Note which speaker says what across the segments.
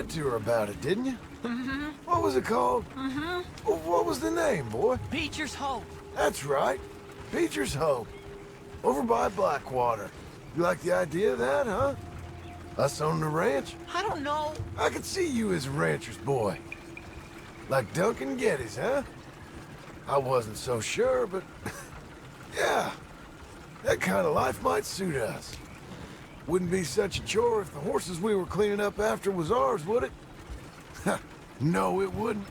Speaker 1: to her about it, didn't you?
Speaker 2: Mm-hmm.
Speaker 1: What was it called?
Speaker 2: Mm-hmm.
Speaker 1: What was the name, boy?
Speaker 2: Beecher's Hope.
Speaker 1: That's right. Beecher's Hope. Over by Blackwater. You like the idea of that, huh? Us on the ranch?
Speaker 2: I don't know.
Speaker 1: I could see you as a rancher's boy. Like Duncan Geddes, huh? I wasn't so sure, but... yeah. That kind of life might suit us. Wouldn't be such a chore if the horses we were cleaning up after was ours, would it? No, it wouldn't.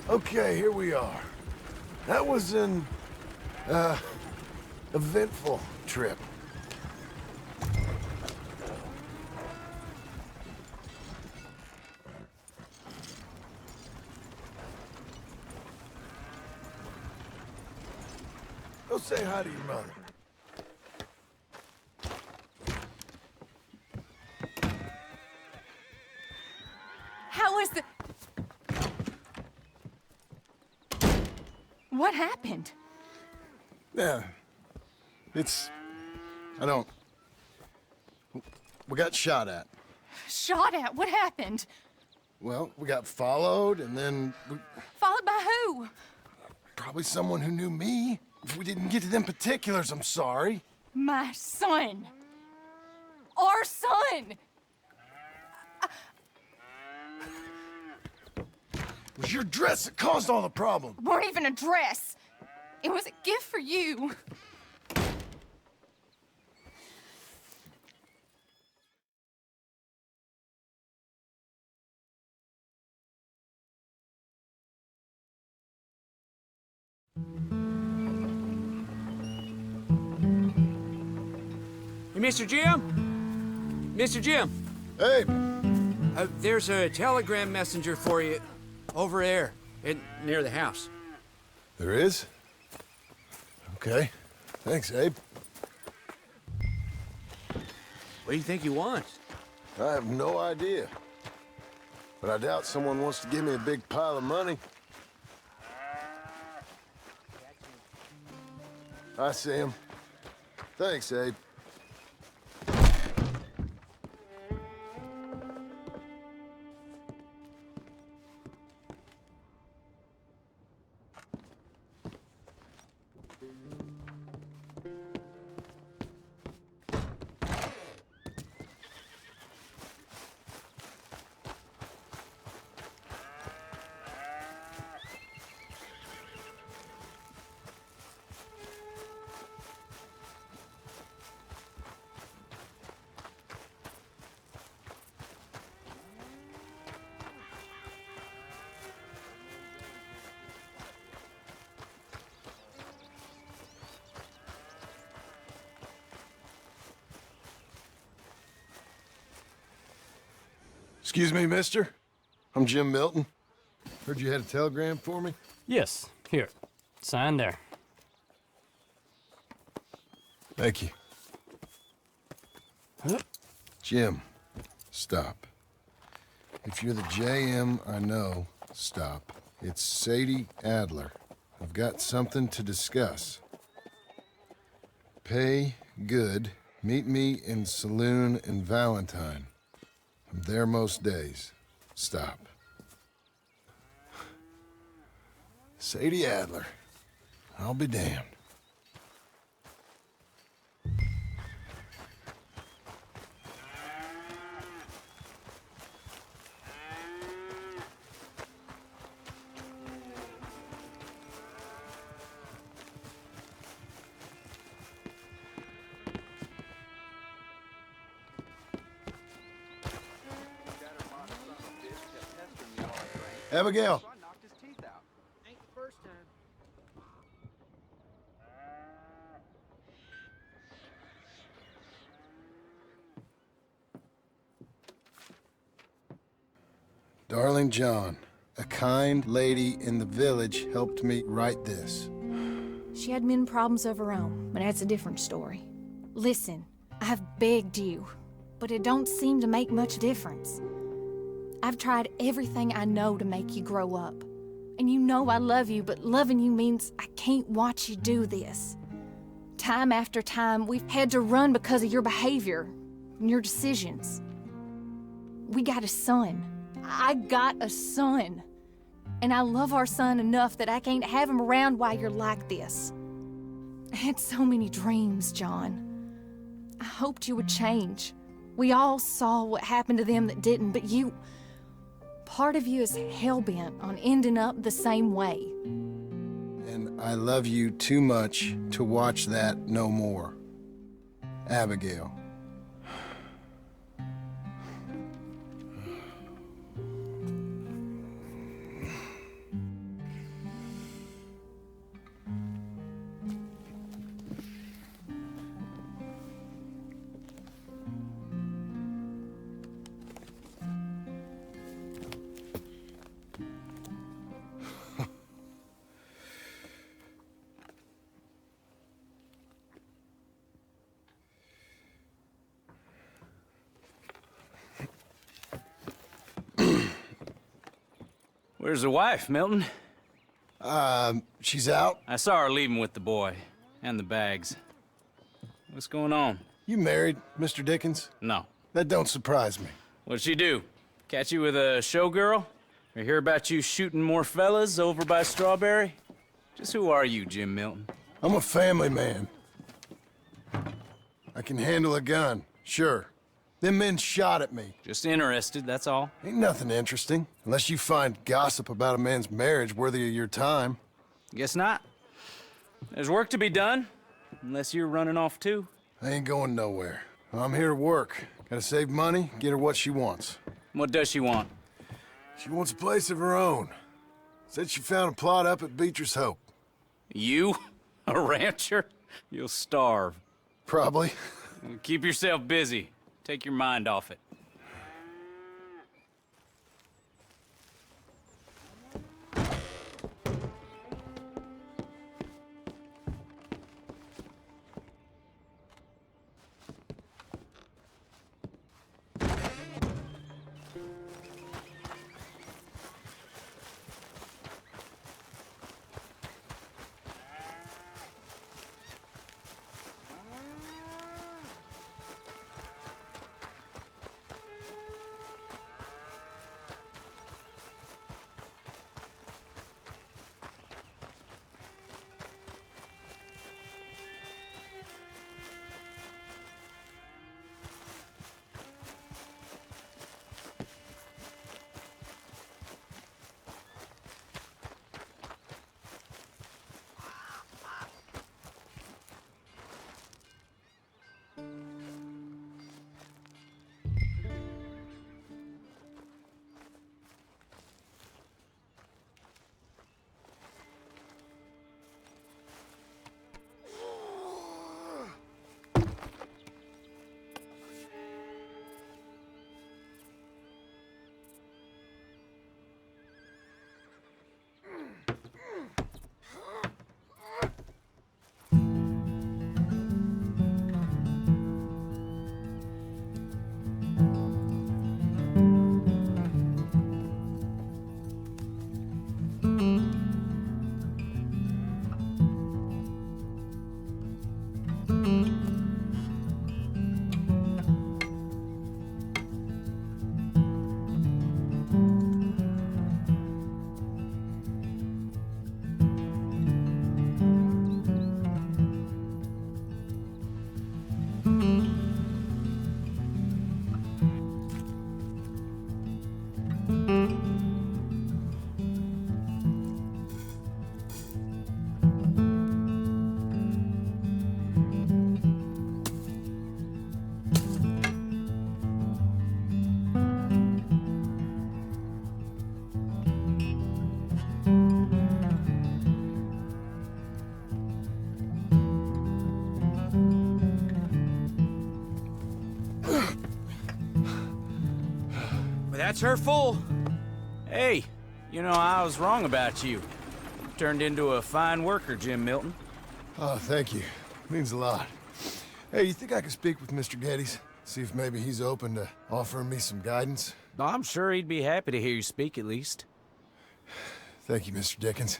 Speaker 1: Okay, here we are. That was an, eventful trip. Go say hi to your mother.
Speaker 3: How was the... What happened?
Speaker 1: Yeah. I don't... We got shot at.
Speaker 3: Shot at? What happened?
Speaker 1: Well, we got followed, and then
Speaker 3: Followed by who?
Speaker 1: probably someone who knew me. If we didn't get to them particulars, I'm sorry.
Speaker 3: My son. Our son!
Speaker 1: It was your dress that caused all the problem.
Speaker 3: Weren't even a dress. It was a gift for you.
Speaker 4: Hey, Mr. Jim? Mr. Jim,
Speaker 1: Hey,
Speaker 4: there's a telegram messenger for you over there, near the house.
Speaker 1: there is? Okay. Thanks, Abe.
Speaker 4: What do you think he wants?
Speaker 1: I have no idea. But I doubt someone wants to give me a big pile of money. I see him. Thanks, Abe. Excuse me, mister. I'm Jim Milton. Heard you had a telegram for me?
Speaker 5: Yes, here. Sign there.
Speaker 1: Thank you.
Speaker 5: Huh?
Speaker 1: Jim, stop. If you're the JM I know, stop. It's Sadie Adler. I've got something to discuss. Pay good. Meet me in saloon in Valentine. I'm there most days. Stop. Sadie Adler. I'll be damned. Abigail. Darling John, a kind lady in the village helped me write this.
Speaker 2: She had men problems of her own, but that's a different story. Listen, I've begged you, but it don't seem to make much difference. I've tried everything I know to make you grow up. And you know I love you, but loving you means I can't watch you do this. Time after time, we've had to run because of your behavior and your decisions. We got a son. I got a son. And I love our son enough that I can't have him around while you're like this. I had so many dreams, John. I hoped you would change. We all saw what happened to them that didn't, but you... Part of you is hell-bent on ending up the same way.
Speaker 1: And I love you too much to watch that no more. Abigail.
Speaker 6: Where's the wife, Milton?
Speaker 1: She's out.
Speaker 6: I saw her leaving with the boy. And the bags. What's going on?
Speaker 1: You married, Mr. Dickens?
Speaker 6: No.
Speaker 1: That don't surprise me.
Speaker 6: What'd she do? Catch you with a showgirl? Or hear about you shooting more fellas over by Strawberry? Just who are you, Jim Milton?
Speaker 1: I'm a family man. I can handle a gun, sure. Them men shot at me.
Speaker 6: Just interested, that's all.
Speaker 1: Ain't nothing interesting, unless you find gossip about a man's marriage worthy of your time.
Speaker 6: Guess not. There's work to be done, unless you're running off too.
Speaker 1: I ain't going nowhere. I'm here to work. Gotta save money, get her what she wants.
Speaker 6: What does she want?
Speaker 1: She wants a place of her own. Said she found a plot up at Beecher's Hope.
Speaker 6: You? A rancher? You'll starve.
Speaker 1: Probably.
Speaker 6: Keep yourself busy. Take your mind off it.
Speaker 4: That's her full.
Speaker 6: Hey, you know, I was wrong about you. Turned into a fine worker, Jim Milton.
Speaker 1: Oh, thank you. Means a lot. Hey, you think I could speak with Mr. Geddes? See if maybe he's open to offering me some guidance?
Speaker 6: I'm sure he'd be happy to hear you speak, at least.
Speaker 1: Thank you, Mr. Dickens.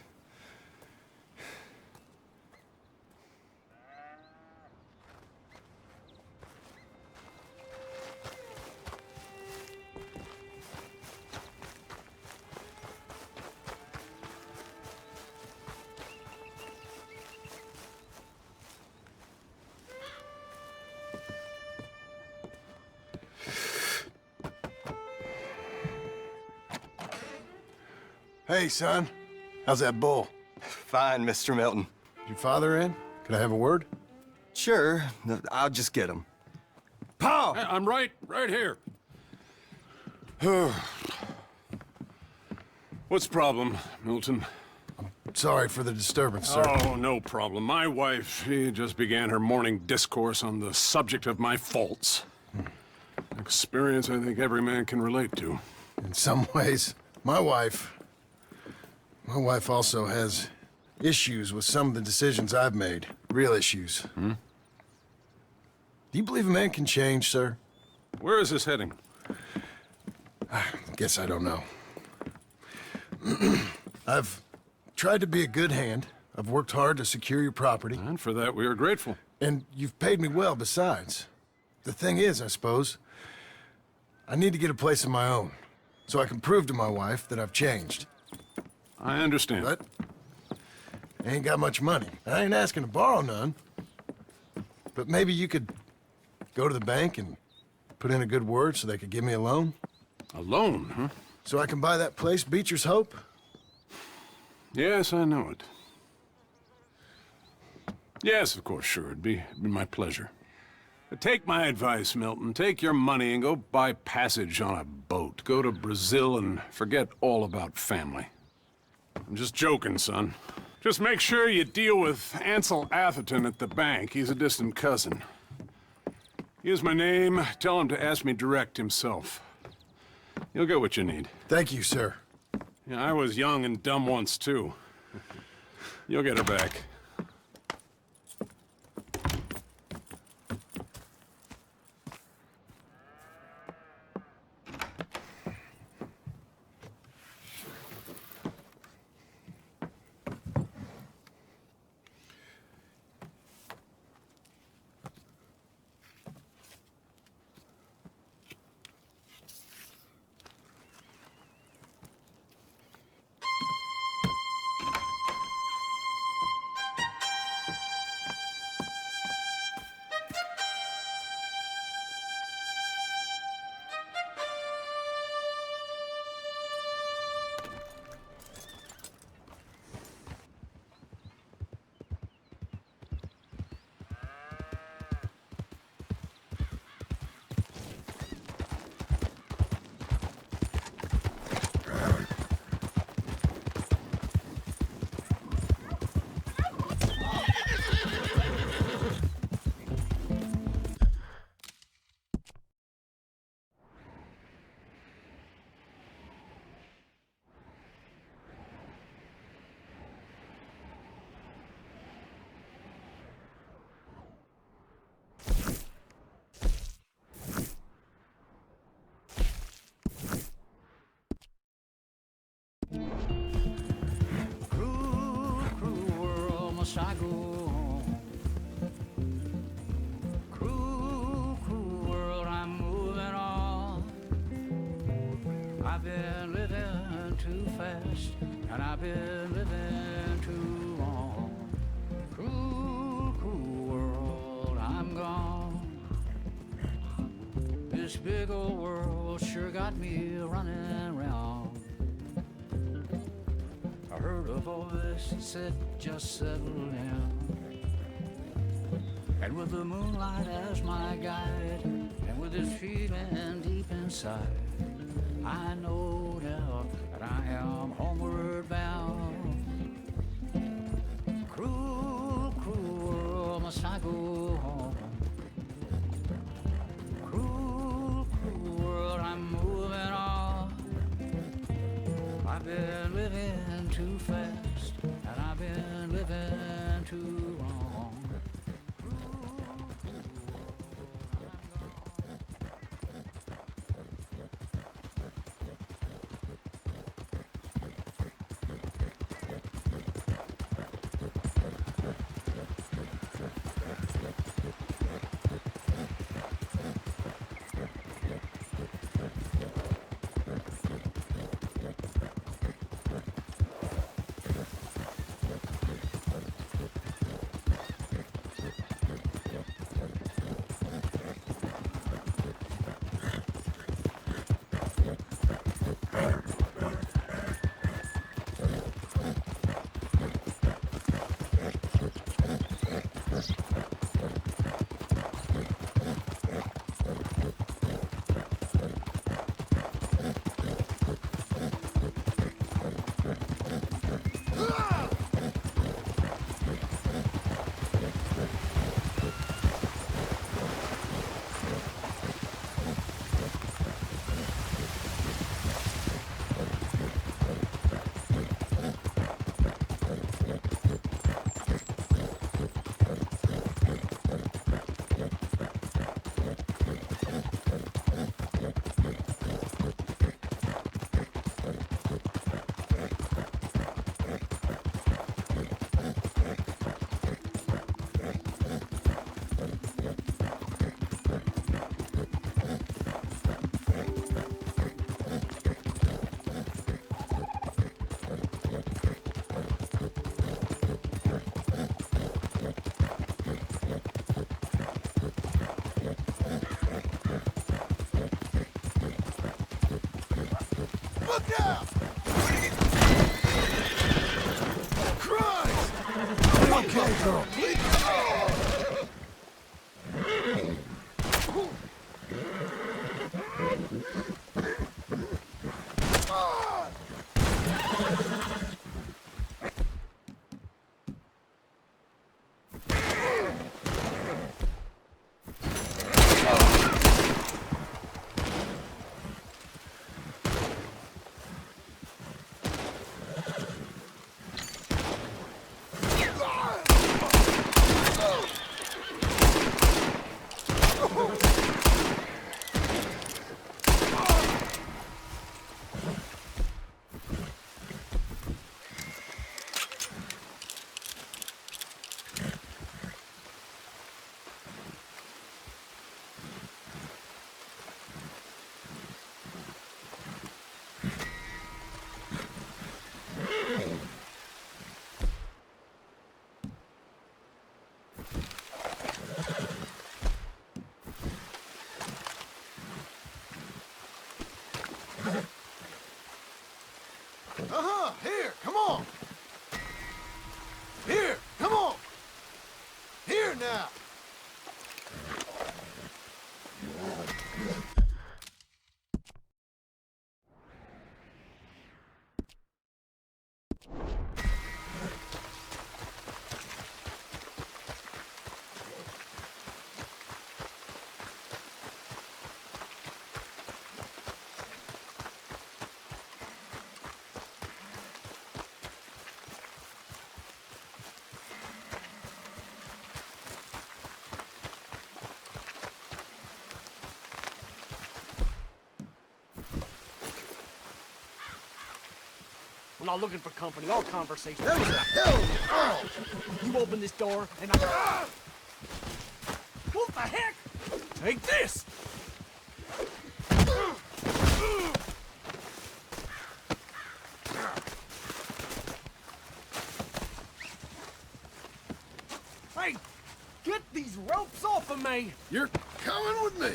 Speaker 1: Hey, son. How's that bull?
Speaker 7: Fine, Mr. Milton.
Speaker 1: Is your father in? Could I have a word?
Speaker 7: Sure, I'll just get him.
Speaker 1: Paul!
Speaker 8: I'm right here. What's the problem, Milton?
Speaker 1: Sorry for the disturbance, sir.
Speaker 8: Oh, no problem. My wife, she just began her morning discourse on the subject of my faults. Experience I think every man can relate to.
Speaker 1: In some ways, my wife also has issues with some of the decisions I've made. Real issues. Do you believe a man can change, sir?
Speaker 8: Where is this heading?
Speaker 1: Guess I don't know. I've tried to be a good hand. I've worked hard to secure your property.
Speaker 8: And for that, we are grateful.
Speaker 1: And you've paid me well besides. The thing is, I suppose, I need to get a place of my own, so I can prove to my wife that I've changed.
Speaker 8: I understand.
Speaker 1: But I ain't got much money. I ain't asking to borrow none. But maybe you could go to the bank and put in a good word so they could give me a loan?
Speaker 8: A loan, huh?
Speaker 1: So I can buy that place, Beecher's Hope?
Speaker 8: Yes, I know it. Yes, of course, sure. It'd be my pleasure. But take my advice, Milton. Take your money and go buy passage on a boat. Go to Brazil and forget all about family. I'm just joking, son. Just make sure you deal with Ansel Atherton at the bank. He's a distant cousin. Here's my name. Tell him to ask me direct himself. You'll get what you need.
Speaker 1: Thank you, sir.
Speaker 8: Yeah, I was young and dumb once, too. You'll get her back.
Speaker 9: I go on. Cruel, cruel world, I'm moving on. I've been living too fast, and I've been living too long. Cruel, cruel world, I'm gone. This big old world sure got me running round. I heard a voice that said, just settle down. And with the moonlight as my guide, and with this feeling deep inside, I know now that I am homeward bound. Cruel, cruel world, must I go home? Cruel, cruel world, I'm moving on.
Speaker 1: Look out! Christ! Okay, girl, please. Here, come on! Here, come on! Here now!
Speaker 10: I'm not looking for company or conversation.
Speaker 1: What the hell?
Speaker 10: You open this door and I... What the heck? Take this! Hey, get these ropes off of me!
Speaker 1: You're coming with me!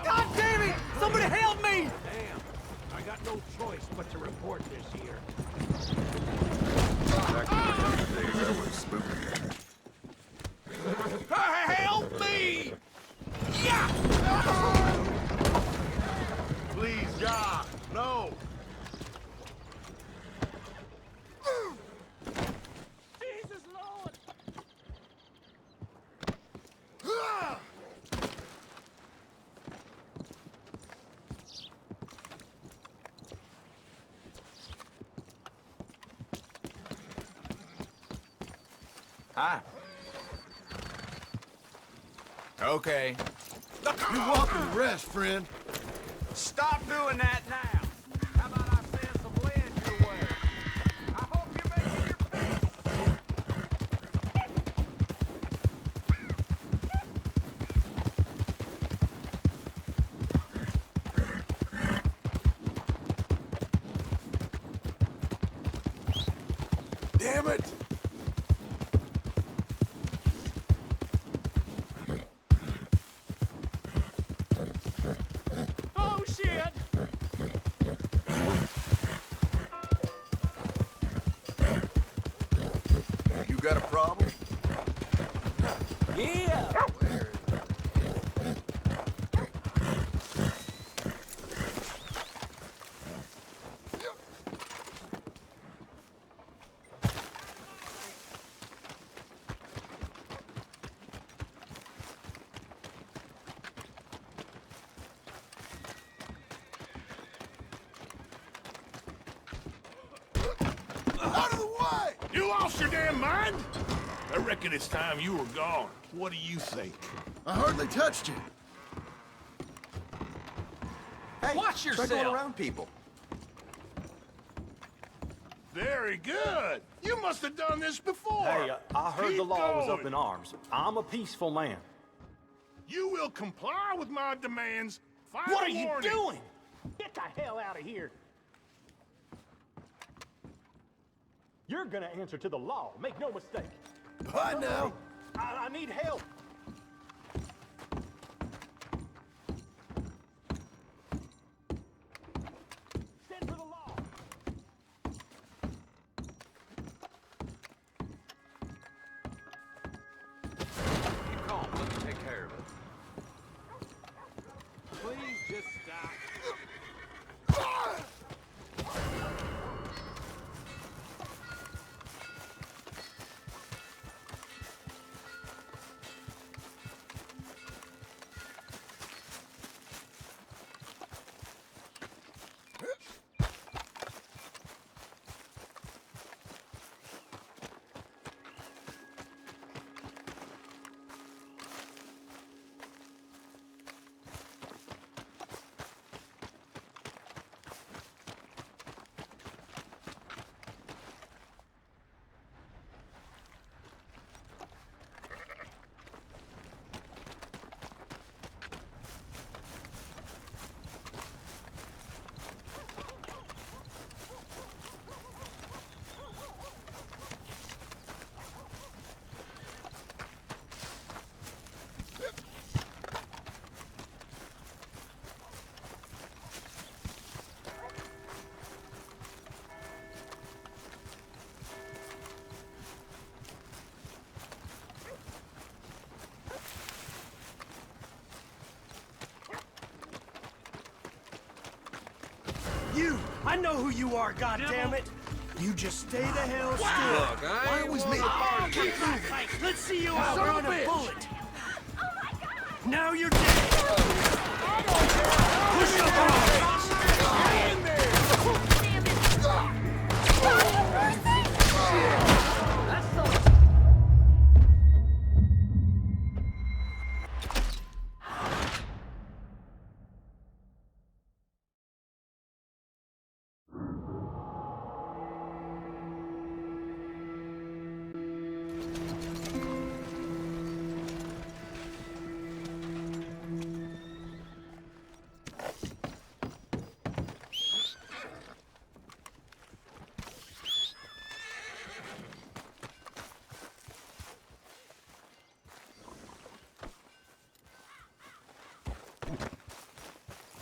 Speaker 10: God damn it! Somebody help me! Damn, I got no choice but to report this here. Help me! Yeah!
Speaker 1: Please, God, no!
Speaker 10: Jesus Lord!
Speaker 6: Hi. Okay.
Speaker 1: You're welcome to rest, friend.
Speaker 6: Stop doing that now. How about I send some lead your way? I hope you make your...
Speaker 1: Damn it!
Speaker 10: Oh shit!
Speaker 1: got a problem?
Speaker 10: Yeah!
Speaker 1: Out of the way!
Speaker 11: You lost your damn mind? I reckon it's time you were gone. What do you think?
Speaker 1: I hardly touched you.
Speaker 7: Hey,
Speaker 10: Watch
Speaker 7: try going
Speaker 10: yourself.
Speaker 7: around people.
Speaker 11: Very good. You must have done this before.
Speaker 10: Hey, I heard
Speaker 11: Keep
Speaker 10: the law was up
Speaker 11: going.
Speaker 10: in arms. I'm a peaceful man.
Speaker 11: You will comply with my demands. Final
Speaker 10: What are you
Speaker 11: warning.
Speaker 10: doing? Get the hell out of here. You're gonna answer to the law. Make no mistake.
Speaker 1: Bye now.
Speaker 10: I need help. Stand for the law.
Speaker 7: Keep calm. Let me take care of it.
Speaker 10: Please just stop. You! I know who you are, goddammit! You just stay the hell still.
Speaker 7: Look, I always me.
Speaker 10: Keep moving. Let's see you out run a bullet. Now you're dead. Push up on me.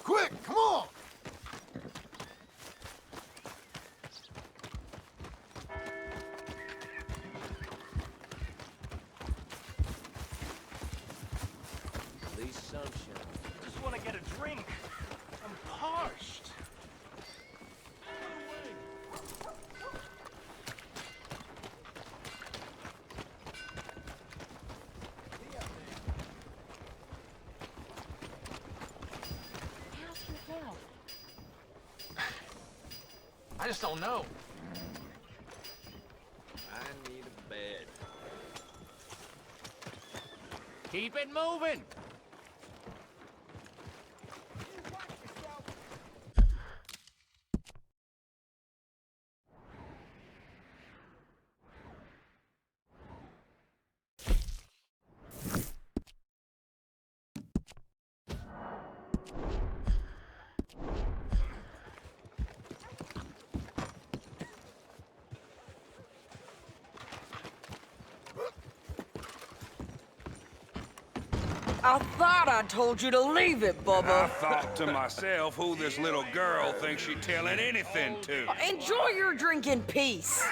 Speaker 1: Quick, come on!
Speaker 10: At least some shit. Just want to get a drink. I'm parched.
Speaker 12: I just don't know.
Speaker 7: I need a bed.
Speaker 12: Keep it moving.
Speaker 13: I thought I told you to leave it,
Speaker 11: I
Speaker 13: Bubba.
Speaker 11: thought to myself who this little girl thinks she telling anything to.
Speaker 13: Enjoy your drink in peace.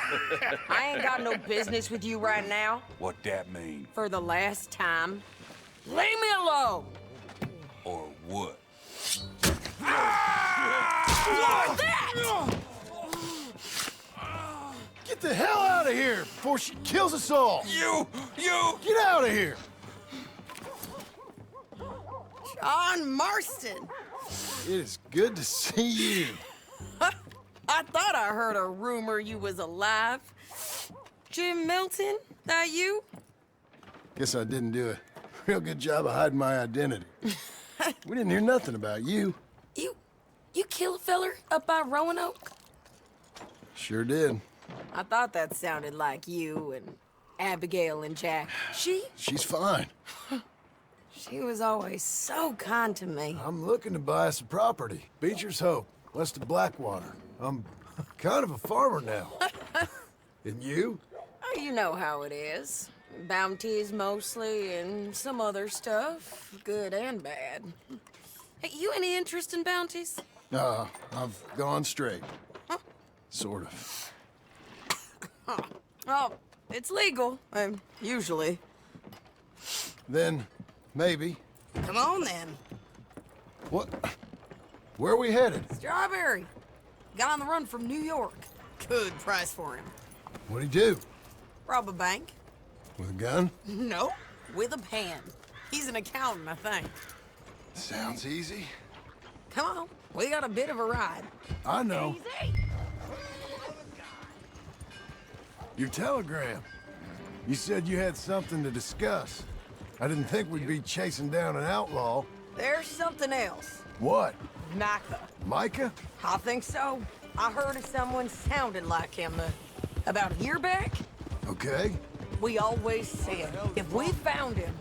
Speaker 13: I ain't got no business with you right now.
Speaker 11: What that mean?
Speaker 13: For the last time, leave me alone.
Speaker 11: Or what?
Speaker 13: What's that?
Speaker 1: Get the hell out of here before she kills us all!
Speaker 11: You!
Speaker 1: Get out of here!
Speaker 13: John Marston.
Speaker 1: It is good to see you.
Speaker 13: I thought I heard a rumor you was alive. Jim Milton, that you?
Speaker 1: Guess I didn't do a real good job of hiding my identity. We didn't hear nothing about you.
Speaker 13: You kill a feller up by Roanoke?
Speaker 1: Sure did.
Speaker 13: I thought that sounded like you and Abigail and Jack.
Speaker 1: She's fine.
Speaker 13: She was always so kind to me.
Speaker 1: I'm looking to buy us a property. Beecher's Hope, west of Blackwater. I'm kind of a farmer now. And you?
Speaker 13: Oh, you know how it is. Bounties mostly, and some other stuff, good and bad. Hey, you any interest in bounties?
Speaker 1: I've gone straight.
Speaker 13: Huh?
Speaker 1: Sort of.
Speaker 13: Oh, it's legal, usually.
Speaker 1: Then, maybe.
Speaker 13: Come on, then.
Speaker 1: What? Where are we headed?
Speaker 13: Strawberry. Got on the run from New York. Good price for him.
Speaker 1: What'd he do?
Speaker 13: Rob a bank.
Speaker 1: With a gun?
Speaker 13: No, with a pen. He's an accountant, I think.
Speaker 1: Sounds easy.
Speaker 13: Come on, we got a bit of a ride.
Speaker 1: I know.
Speaker 13: Easy.
Speaker 1: Your telegram. You said you had something to discuss. I didn't think we'd be chasing down an outlaw.
Speaker 13: There's something else.
Speaker 1: What?
Speaker 13: Micah.
Speaker 1: Micah?
Speaker 13: I think so. I heard of someone sounded like him about a year back.
Speaker 1: Okay.
Speaker 13: We always said, if we found him...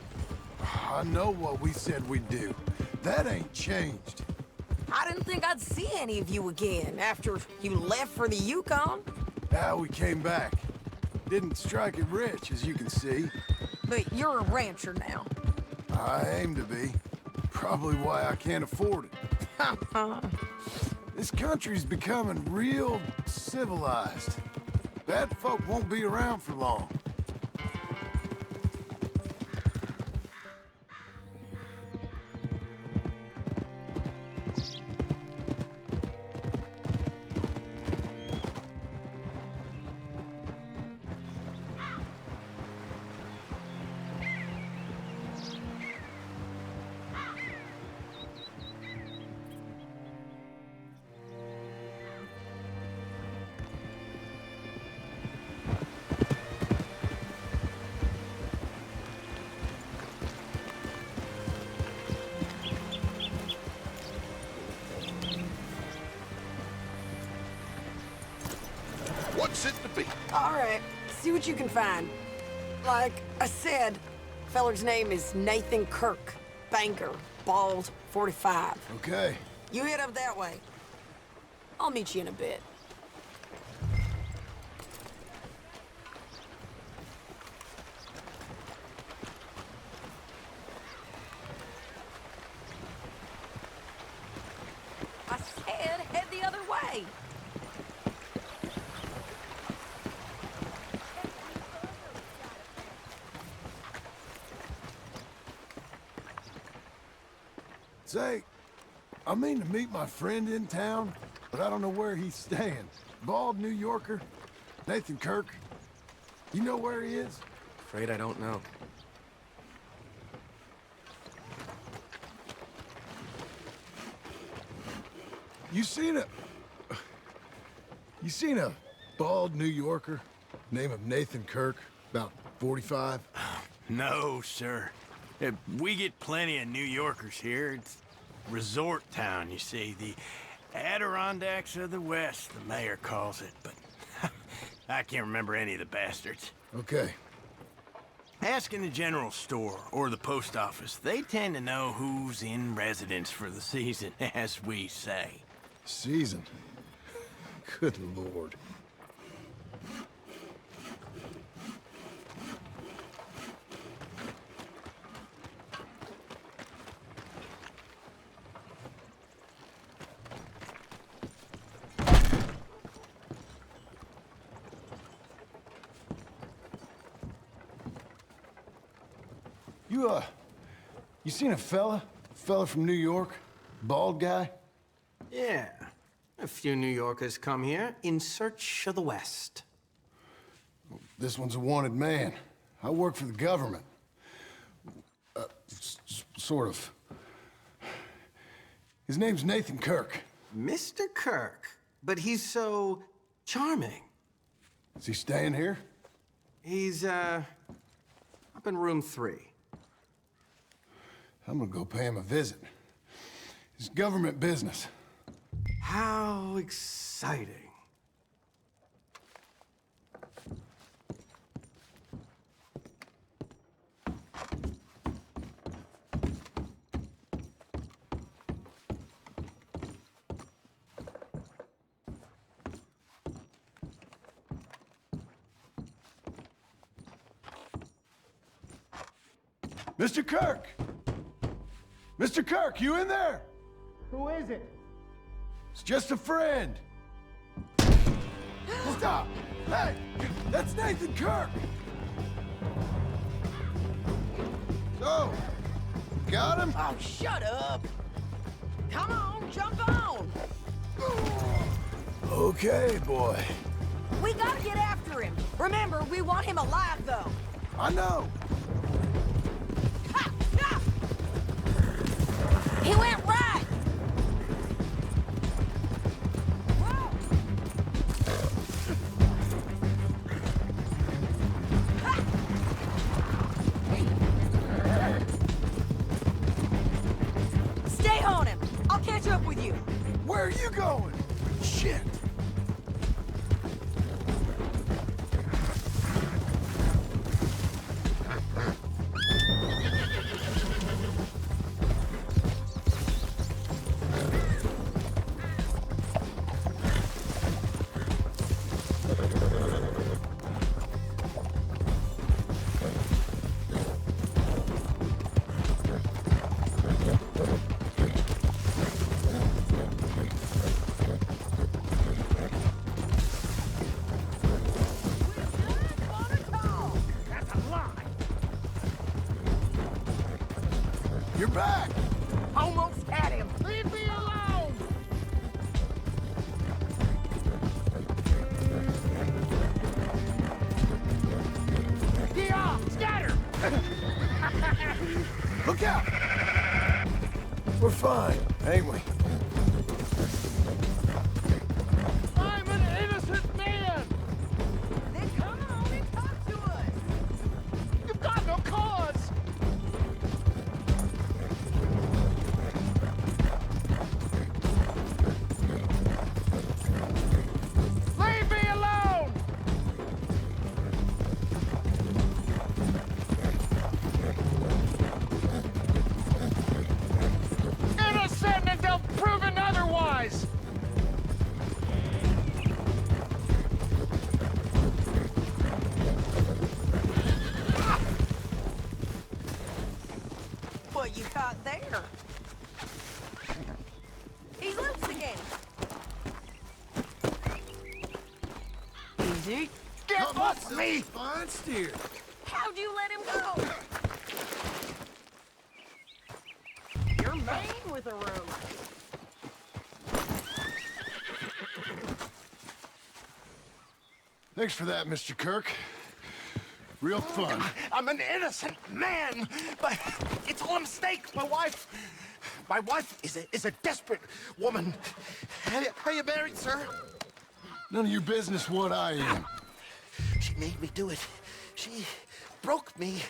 Speaker 1: I know what we said we'd do. That ain't changed.
Speaker 13: I didn't think I'd see any of you again after you left for the Yukon.
Speaker 1: We came back. Didn't strike it rich, as you can see.
Speaker 13: But you're a rancher now.
Speaker 1: I aim to be. Probably why I can't afford it. This country's becoming real civilized. Bad folk won't be around for long.
Speaker 11: What's it to be?
Speaker 13: All right, see what you can find. Like I said, feller's name is Nathan Kirk. Banker, bald, 45.
Speaker 1: Okay.
Speaker 13: You head up that way. I'll meet you in a bit. I said head the other way.
Speaker 1: Say, I mean to meet my friend in town, but I don't know where he's staying. Bald New Yorker, Nathan Kirk. You know where he is?
Speaker 14: Afraid I don't know.
Speaker 1: You seen a bald New Yorker, name of Nathan Kirk, about 45?
Speaker 15: No, sir. We get plenty of New Yorkers here. It's resort town, you see. The Adirondacks of the West, the mayor calls it, but I can't remember any of the bastards.
Speaker 1: Okay.
Speaker 15: Ask in the general store or the post office. They tend to know who's in residence for the season, as we say.
Speaker 1: Season? Good Lord. You seen a fella? Fella from New York? Bald guy?
Speaker 14: Yeah. A few New Yorkers come here in search of the West.
Speaker 1: This one's a wanted man. I work for the government. Sort of. His name's Nathan Kirk.
Speaker 14: Mr. Kirk? But he's so charming.
Speaker 1: Is he staying here?
Speaker 14: He's, up in room 3.
Speaker 1: I'm gonna go pay him a visit. It's government business.
Speaker 14: How exciting.
Speaker 1: Mr. Kirk! Mr. Kirk, you in there?
Speaker 10: Who is it?
Speaker 1: It's just a friend. Stop! Hey! That's Nathan Kirk! So, got him?
Speaker 13: Oh, shut up! Come on, jump on!
Speaker 1: Okay, boy.
Speaker 13: We gotta get after him. Remember, we want him alive, though.
Speaker 1: I know.
Speaker 13: Ha! Ha! He went right! Whoa! Ha! Stay on him. I'll catch up with you.
Speaker 1: Where are you going? Shit. You're back!
Speaker 13: Almost had him.
Speaker 10: Leave me alone! Yeah, scatter!
Speaker 1: Look out! We're fine, ain't we?
Speaker 10: I'm an innocent man!
Speaker 13: Then come on and talk to us.
Speaker 10: You've got no cause! Leave me alone! Innocent until proven otherwise!
Speaker 13: What you caught there? He's loose again. Easy.
Speaker 10: Get off me!
Speaker 1: Fine steer.
Speaker 13: How'd you let him go? You're mean with a rope.
Speaker 1: Thanks for that, Mr. Kirk. Real fun.
Speaker 10: I'm an innocent man, but it's all a mistake. My wife is a desperate woman. Are you married, sir?
Speaker 1: None of your business what I am.
Speaker 10: She made me do it. She broke me.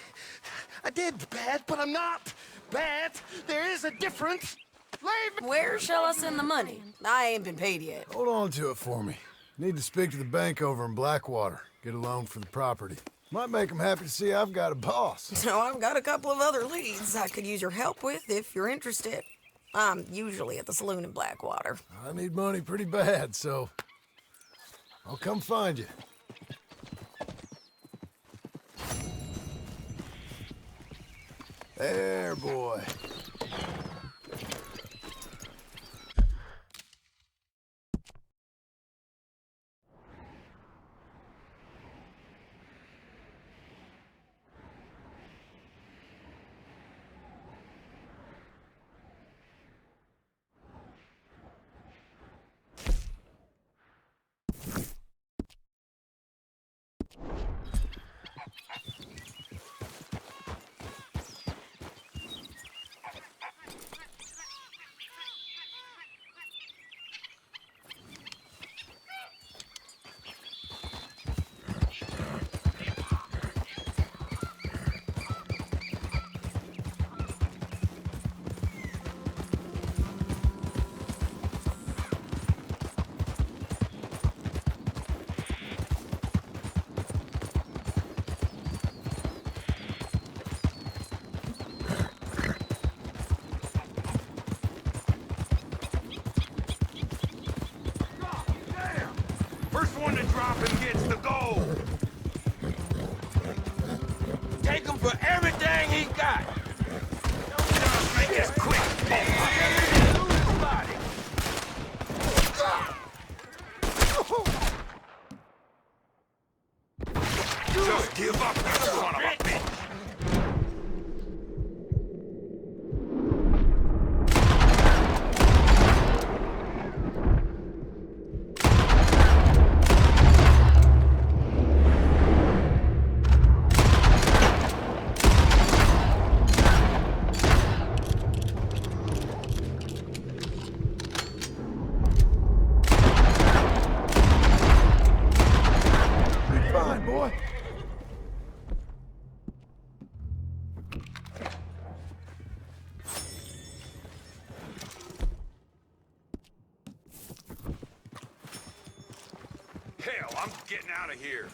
Speaker 10: I did bad, but I'm not bad. There is a difference. Leave me.
Speaker 13: Where shall I send the money? I ain't been paid yet.
Speaker 1: Hold on to it for me. Need to speak to the bank over in Blackwater. Get a loan for the property. Might make them happy to see I've got a boss.
Speaker 13: So I've got a couple of other leads I could use your help with if you're interested. I'm usually at the saloon in Blackwater.
Speaker 1: I need money pretty bad, so I'll come find you. There, boy.
Speaker 11: First one to drop him gets the gold. Take him for everything he got. Just make this quick. Just give up, you son of a bitch!
Speaker 1: Boy.
Speaker 11: Hell, I'm getting out of here.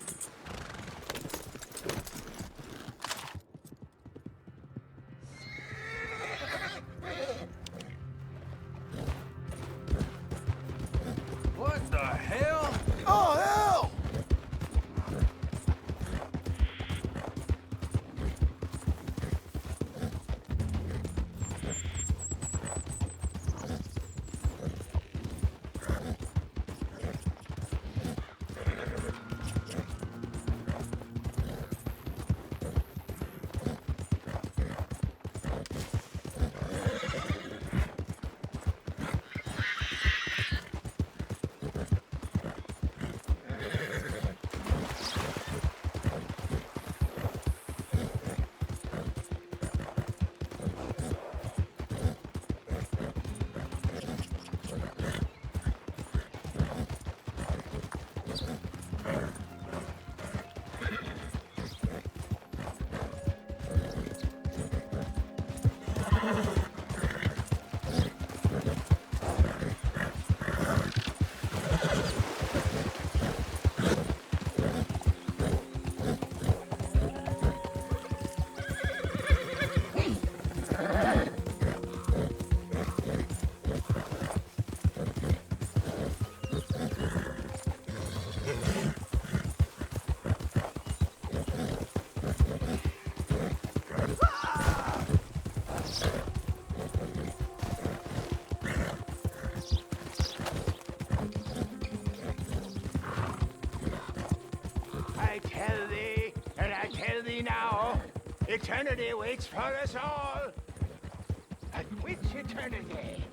Speaker 11: What the hell?
Speaker 1: Oh, hell!
Speaker 15: Now, eternity waits for us all. But which eternity?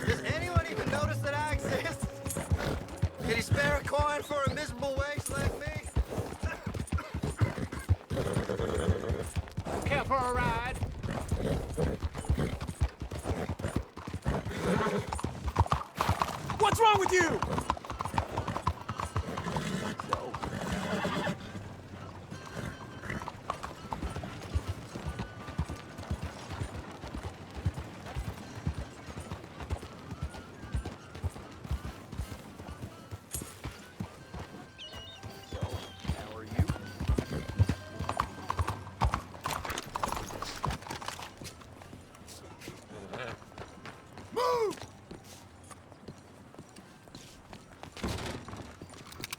Speaker 10: Does anyone even notice that I exist? Can you spare a coin for a miserable waste like me?
Speaker 12: Care for a ride?
Speaker 4: What's wrong with you?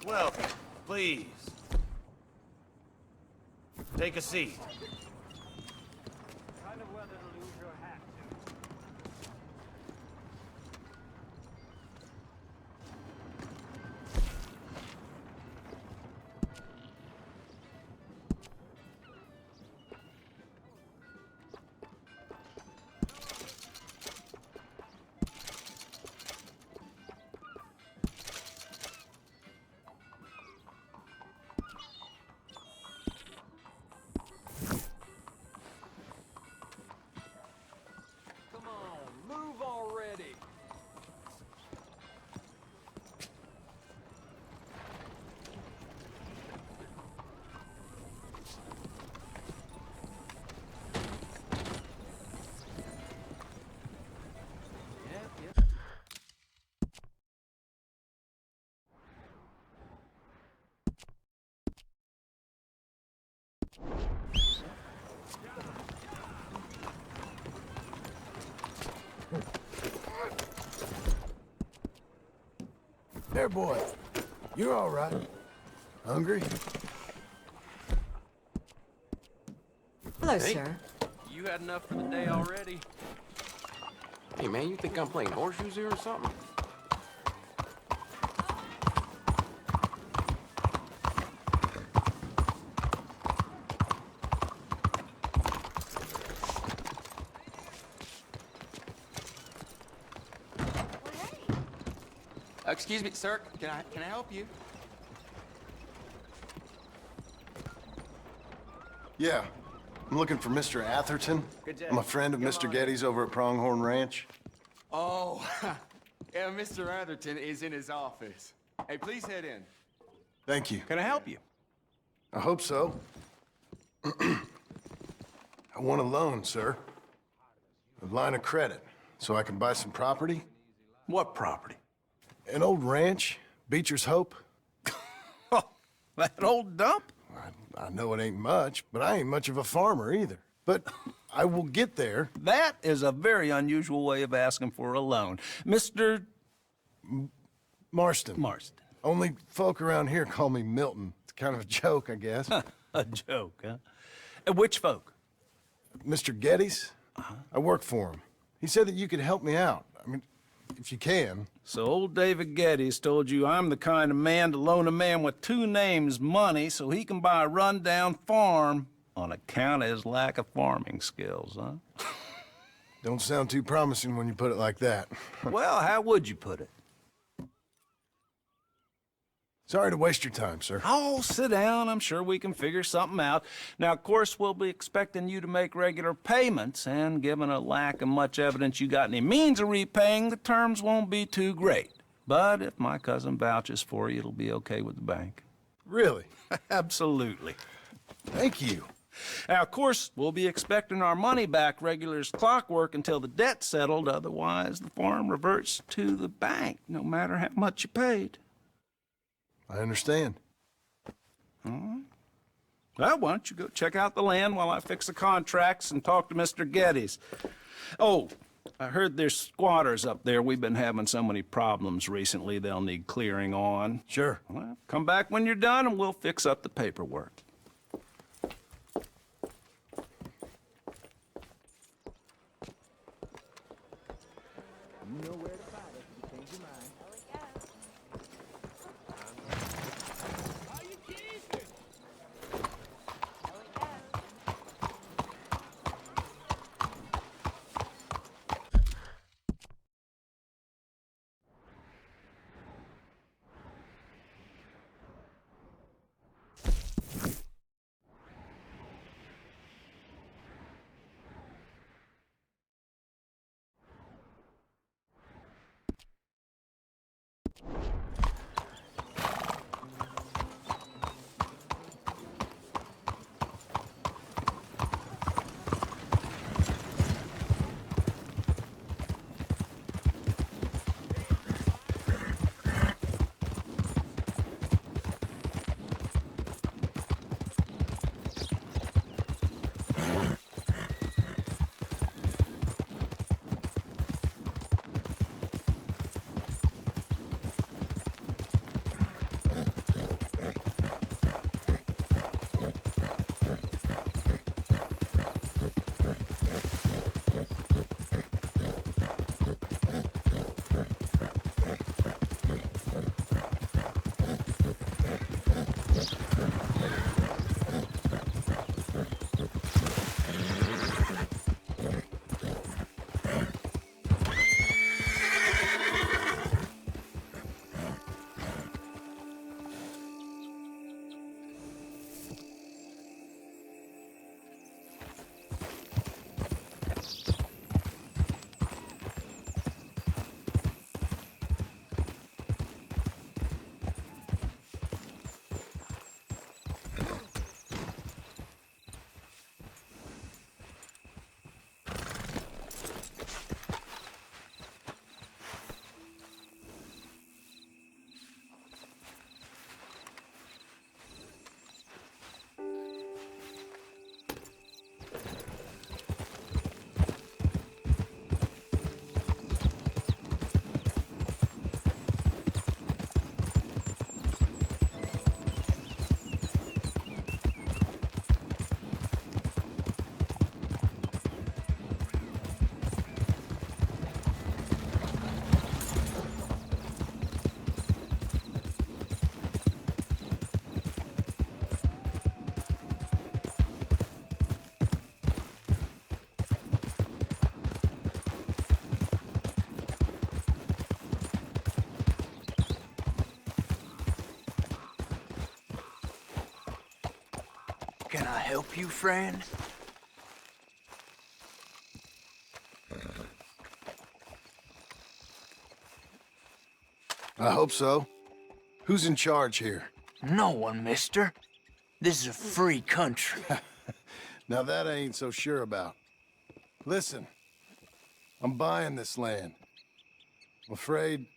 Speaker 15: Welcome. Please. Take a seat.
Speaker 12: Kind of weather to lose your hat
Speaker 1: There, boy. You're all right. Hungry?
Speaker 16: Hello, sir.
Speaker 7: You had enough for the day already?
Speaker 17: Hey, man, you think I'm playing horseshoes here or something? Excuse me, sir. Can I help you?
Speaker 1: Yeah. I'm looking for Mr. Atherton.
Speaker 17: Good job.
Speaker 1: I'm a friend of
Speaker 17: Come
Speaker 1: Mr.
Speaker 17: on.
Speaker 1: Getty's over at Pronghorn Ranch.
Speaker 17: Oh, yeah, Mr. Atherton is in his office. Hey, please head in.
Speaker 1: Thank you.
Speaker 6: Can I help you?
Speaker 1: I hope so. I want a loan, sir. A line of credit, so I can buy some property.
Speaker 6: What property?
Speaker 1: An old ranch, Beecher's Hope.
Speaker 6: That old dump?
Speaker 1: I know it ain't much, but I ain't much of a farmer either. But I will get there.
Speaker 18: That is a very unusual way of asking for a loan. Mr.
Speaker 1: Marston.
Speaker 18: Marston.
Speaker 1: Only folk around here call me Milton. It's kind of a joke, I guess.
Speaker 18: A joke, huh? Which folk?
Speaker 1: Mr. Getty's. I work for him. He said that you could help me out. I mean, if you can.
Speaker 18: So old David Geddes told you I'm the kind of man to loan a man with two names money so he can buy a rundown farm on account of his lack of farming skills, huh?
Speaker 1: Don't sound too promising when you put it like that.
Speaker 18: Well, how would you put it?
Speaker 1: Sorry to waste your time, sir.
Speaker 18: Oh, sit down. I'm sure we can figure something out. Now, of course, we'll be expecting you to make regular payments, and given a lack of much evidence you got any means of repaying, the terms won't be too great. But if my cousin vouches for you, it'll be okay with the bank.
Speaker 1: Really?
Speaker 18: Absolutely.
Speaker 1: Thank you.
Speaker 18: Now, of course, we'll be expecting our money back regular as clockwork until the debt's settled. Otherwise, the farm reverts to the bank, no matter how much you paid.
Speaker 1: I understand.
Speaker 18: All right. Well, why don't you go check out the land while I fix the contracts and talk to Mr. Geddes. Oh, I heard there's squatters up there. We've been having so many problems recently, they'll need clearing on.
Speaker 1: Sure.
Speaker 18: Well, come back when you're done and we'll fix up the paperwork.
Speaker 12: You know where to find us if you change your mind.
Speaker 11: Can I help you, friend?
Speaker 1: I hope so. Who's in charge here?
Speaker 11: No one, mister. This is a free country.
Speaker 1: Now that I ain't so sure about. Listen, I'm buying this land. I'm afraid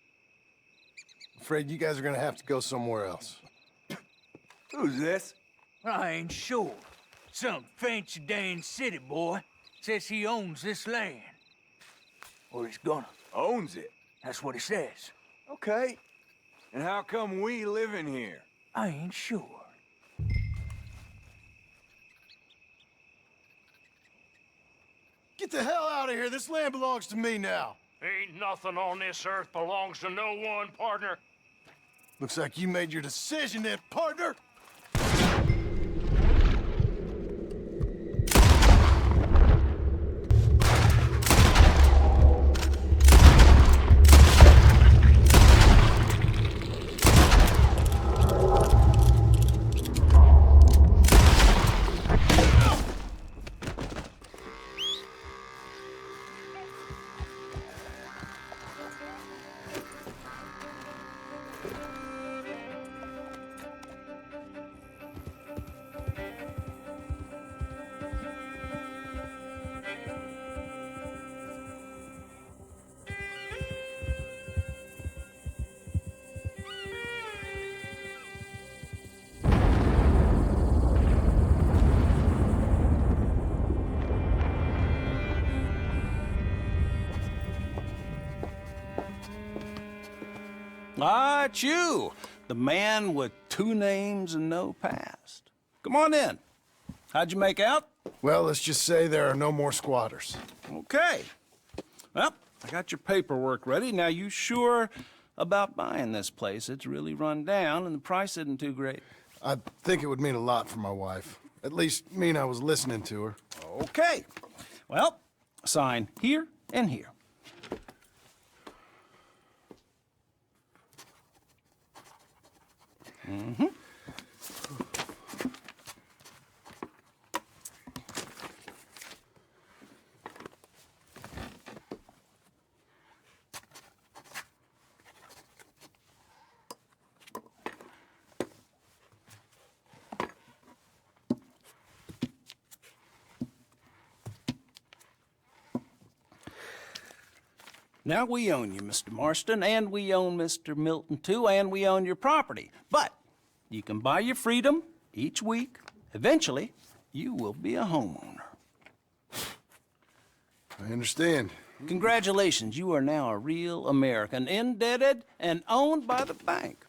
Speaker 1: you guys are gonna have to go somewhere else.
Speaker 11: Who's this? I ain't sure. Some fancy Dan city boy says he owns this land. Or he's gonna.
Speaker 15: Owns it?
Speaker 11: That's what he says.
Speaker 15: Okay. And how come we live in here?
Speaker 11: I ain't sure.
Speaker 1: Get the hell out of here. This land belongs to me now.
Speaker 19: Ain't nothing on this earth belongs to no one, partner.
Speaker 1: Looks like you made your decision then, partner.
Speaker 18: Ah, it's you, the man with 2 names and no past. Come on in. How'd you make out?
Speaker 1: Well, let's just say there are no more squatters.
Speaker 18: Okay. Well, I got your paperwork ready. Now, you sure about buying this place? It's really run down, and the price isn't too great.
Speaker 1: I think it would mean a lot for my wife. At least mean I was listening to her.
Speaker 18: Okay. Well, sign here and here. Mm-hmm. Now, we own you, Mr. Marston, and we own Mr. Milton, too, and we own your property. But you can buy your freedom each week. Eventually, you will be a homeowner.
Speaker 1: I understand.
Speaker 18: Congratulations, you are now a real American, indebted and owned by the bank.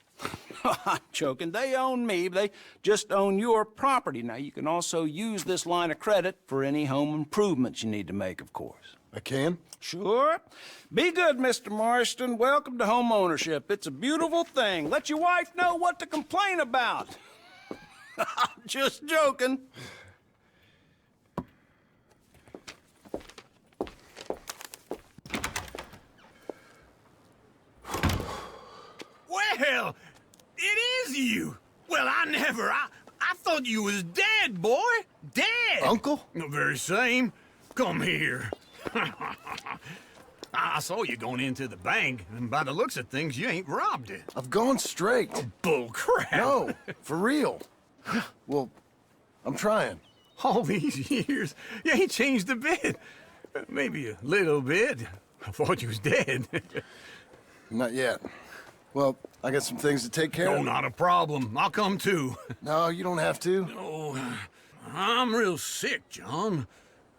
Speaker 18: I'm joking. They own me. They just own your property. Now, you can also use this line of credit for any home improvements you need to make, of course.
Speaker 1: I can?
Speaker 18: Sure. Be good, Mr. Marston. Welcome to home ownership. It's a beautiful thing. Let your wife know what to complain about. Just joking.
Speaker 15: Well, it is you. Well, I thought you was dead, boy. Dead.
Speaker 1: Uncle?
Speaker 15: The very same. Come here. I saw you going into the bank, and by the looks of things, you ain't robbed it.
Speaker 1: I've gone straight.
Speaker 15: Oh, bull crap.
Speaker 1: No, for real. Well, I'm trying.
Speaker 15: All these years, you ain't changed a bit. Maybe a little bit. I thought you was dead.
Speaker 1: Not yet. Well, I got some things to take care of.
Speaker 15: Oh, not a problem. I'll come too.
Speaker 1: No, you don't have to.
Speaker 15: Oh, I'm real sick, John.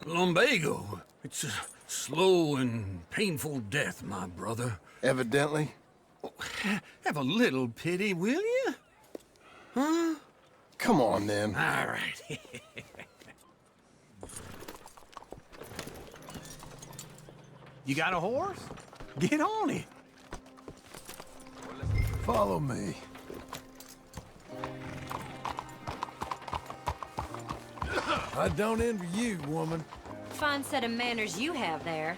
Speaker 15: Lumbago. It's a slow and painful death, my brother.
Speaker 1: Evidently.
Speaker 15: Oh, have a little pity, will you? Huh?
Speaker 1: Come on, then.
Speaker 15: All right. You got a horse? Get on it.
Speaker 1: Follow me. I don't envy you, woman.
Speaker 20: Fine set of manners you have there.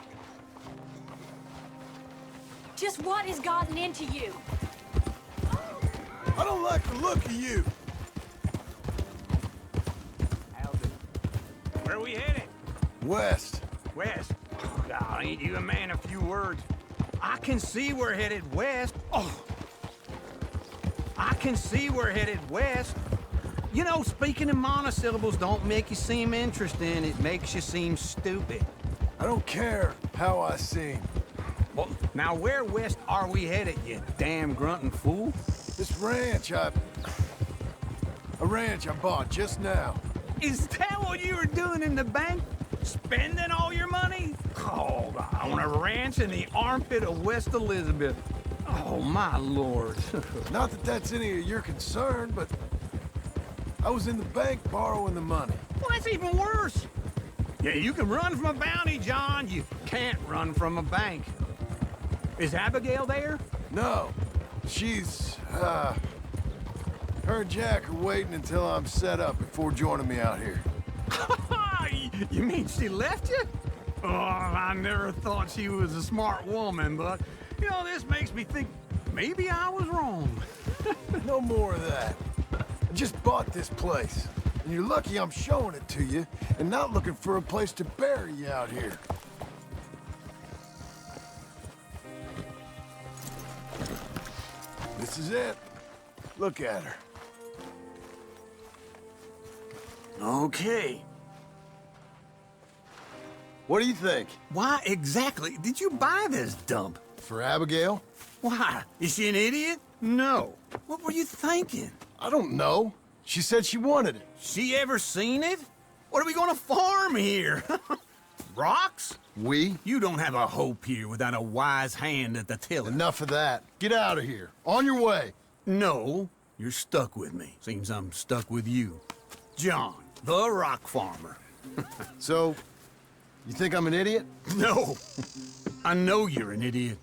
Speaker 20: Just what has gotten into you?
Speaker 1: I don't like the look of you. West.
Speaker 11: West? Oh, God, ain't you a man of few words? I can see we're headed west. Oh! I can see we're headed west. You know, speaking in monosyllables don't make you seem interesting. It makes you seem stupid.
Speaker 1: I don't care how I seem.
Speaker 11: Well, now where west are we headed, you damn grunting fool?
Speaker 1: This ranch, a ranch I bought just now.
Speaker 11: Is that what you were doing in the bank? Spending all your money? Oh, on a ranch in the armpit of West Elizabeth. Oh, my lord.
Speaker 1: Not that that's any of your concern, but I was in the bank borrowing the money.
Speaker 11: Well, that's even worse. Yeah, you can run from a bounty, John. You can't run from a bank. Is Abigail there?
Speaker 1: No. She's, her and Jack are waiting until I'm set up before joining me out here.
Speaker 11: You mean she left you? Oh, I never thought she was a smart woman, but, you know, this makes me think maybe I was wrong.
Speaker 1: No more of that. I just bought this place, and you're lucky I'm showing it to you and not looking for a place to bury you out here. This is it. Look at her.
Speaker 11: Okay.
Speaker 1: What do you think?
Speaker 11: Why exactly did you buy this dump?
Speaker 1: For Abigail?
Speaker 11: Why? Is she an idiot? No. What were you thinking?
Speaker 1: I don't know. She said she wanted it.
Speaker 11: She ever seen it? What are we gonna farm here? Rocks?
Speaker 1: We?
Speaker 11: You don't have a hope here without a wise hand at the tiller.
Speaker 1: Enough of that. Get out of here. On your way.
Speaker 11: No, you're stuck with me. Seems I'm stuck with you. John, the rock farmer.
Speaker 1: So, you think I'm an idiot?
Speaker 11: No. I know you're an idiot.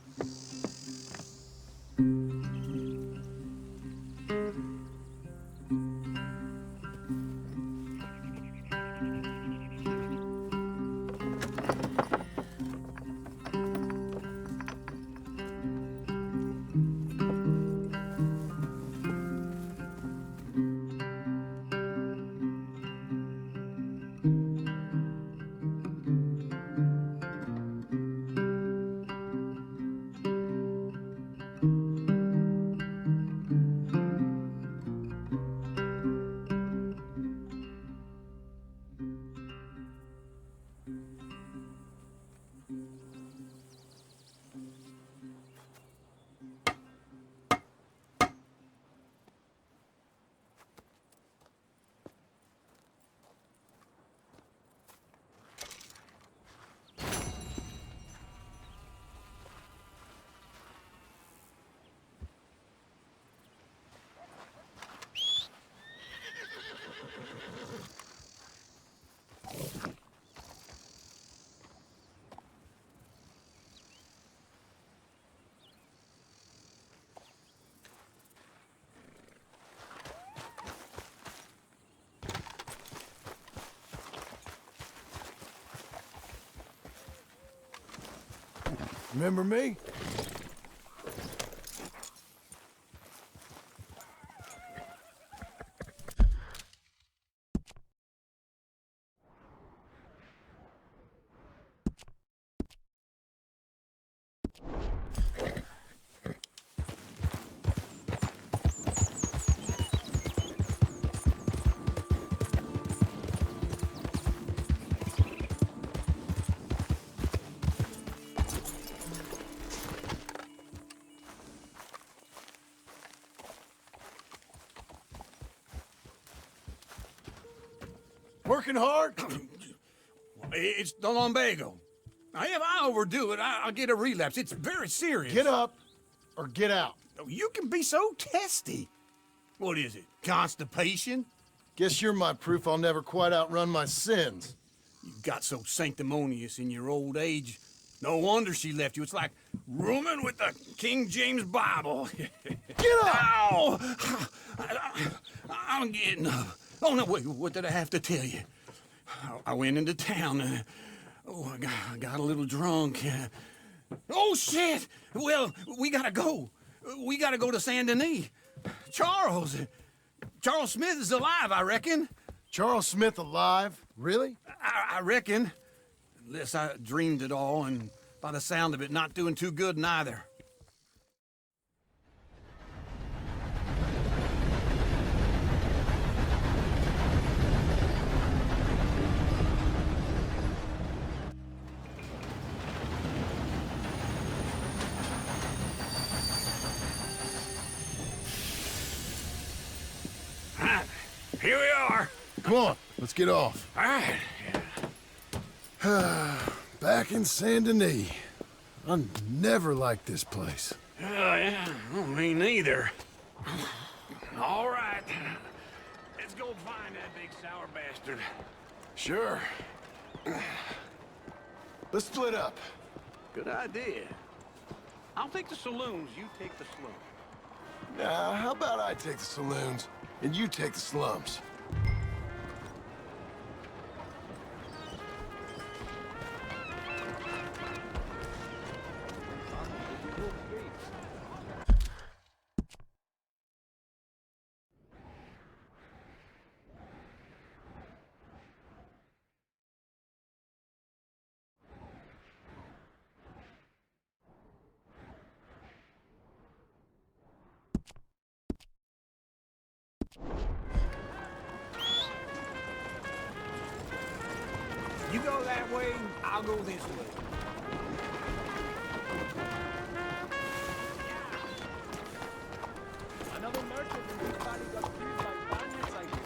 Speaker 1: Remember me? Working hard?
Speaker 11: It's the lumbago. Now, if I overdo it, I'll get a relapse. It's very serious.
Speaker 1: Get up or get out.
Speaker 11: You can be so testy. What is it, constipation?
Speaker 1: Guess you're my proof I'll never quite outrun my sins.
Speaker 11: You got so sanctimonious in your old age. No wonder she left you. It's like rooming with the King James Bible.
Speaker 1: Get up!
Speaker 11: Ow! I'm getting up. Oh, no, wait, what did I have to tell you? I went into town. I got a little drunk. Oh, shit! Well, we gotta go. We gotta go to Saint Denis. Charles Smith is alive, I reckon.
Speaker 1: Charles Smith alive? Really?
Speaker 11: I reckon. Unless I dreamed it all, and by the sound of it, not doing too good neither.
Speaker 15: Here we are.
Speaker 1: Come on, let's get off.
Speaker 15: All right.
Speaker 1: Back in Saint Denis. I never liked this place.
Speaker 15: Yeah, well, me neither. All right. Let's go find that big sour bastard.
Speaker 1: Sure. Let's split up.
Speaker 15: Good idea. I'll take the saloons, you take the slums.
Speaker 1: Nah, how about I take the saloons and you take the slums?
Speaker 15: You go that way, I'll go this way.
Speaker 12: Another merchant in this body got killed by bandits, I hear.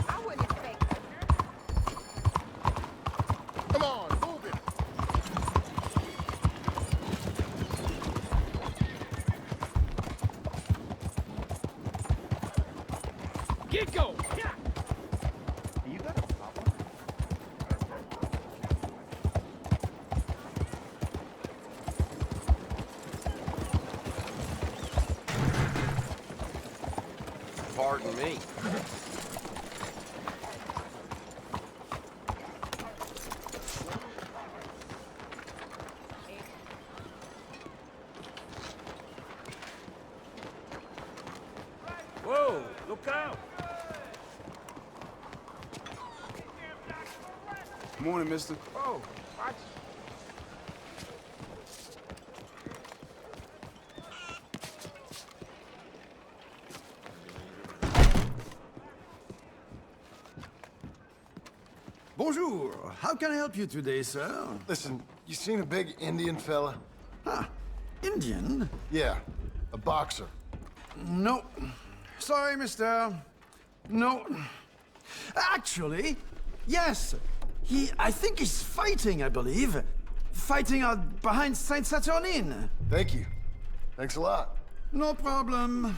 Speaker 12: I wouldn't expect it.
Speaker 10: Come on, move it.
Speaker 12: Get going! Yeah.
Speaker 17: You got a problem?
Speaker 7: Pardon me.
Speaker 15: Whoa, look out.
Speaker 17: Morning, mister.
Speaker 15: Oh, watch.
Speaker 21: Bonjour. How can I help you today, sir?
Speaker 1: Listen, you seen a big Indian fella?
Speaker 21: Ah, Indian?
Speaker 1: Yeah, a boxer.
Speaker 21: No. Sorry, mister. No. Actually, yes. I think he's fighting, I believe. Fighting out behind Saint Saturnine.
Speaker 1: Thank you. Thanks a lot.
Speaker 21: No problem.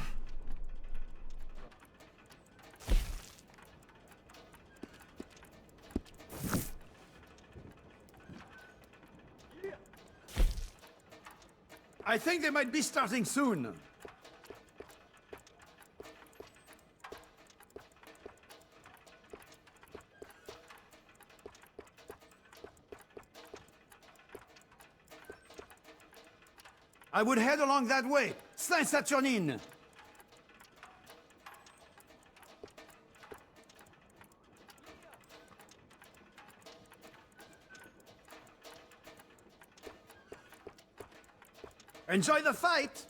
Speaker 21: I think they might be starting soon. I would head along that way. Saint Saturnine. Enjoy the fight!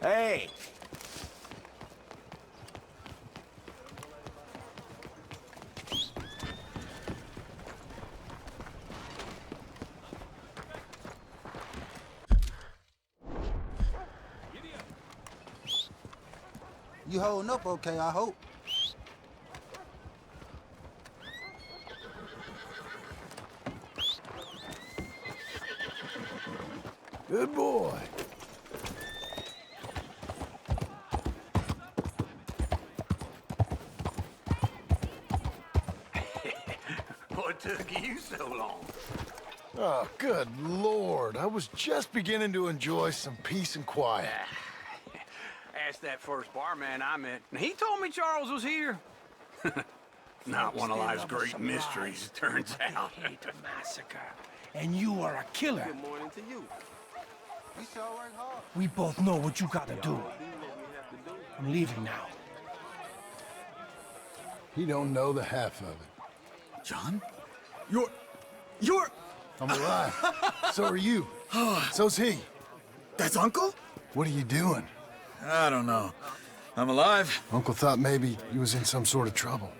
Speaker 15: Hey.
Speaker 22: You holding up okay, I hope.
Speaker 1: Good boy.
Speaker 15: What took you so long?
Speaker 1: Oh, good Lord. I was just beginning to enjoy some peace and quiet.
Speaker 15: Asked that first barman I met, and he told me Charles was here. Not one of life's great mysteries, it turns out.
Speaker 21: Massacre. And you are a killer.
Speaker 7: Good morning to you. You sure work hard.
Speaker 21: We both know what you gotta do. I'm leaving now.
Speaker 1: He don't know the half of it.
Speaker 21: John?
Speaker 1: You're... I'm alive. So are you. So's he.
Speaker 21: That's Uncle?
Speaker 1: What are you doing?
Speaker 21: I don't know. I'm alive.
Speaker 1: Uncle thought maybe you was in some sort of trouble.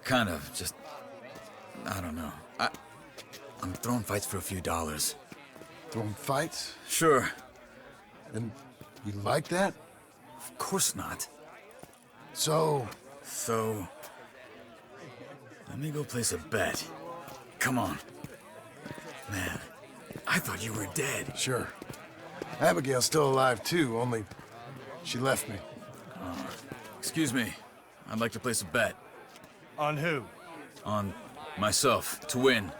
Speaker 21: Kind of. Just... I don't know. I'm throwing fights for a few dollars.
Speaker 1: Throwing fights?
Speaker 21: Sure.
Speaker 1: And you like that?
Speaker 21: Of course not.
Speaker 1: So...
Speaker 21: So... Let me go place a bet. Come on. Man, I thought you were dead.
Speaker 1: Sure. Abigail's still alive too, only she left me.
Speaker 21: Excuse me. I'd like to place a bet.
Speaker 12: On who?
Speaker 21: On myself, to win.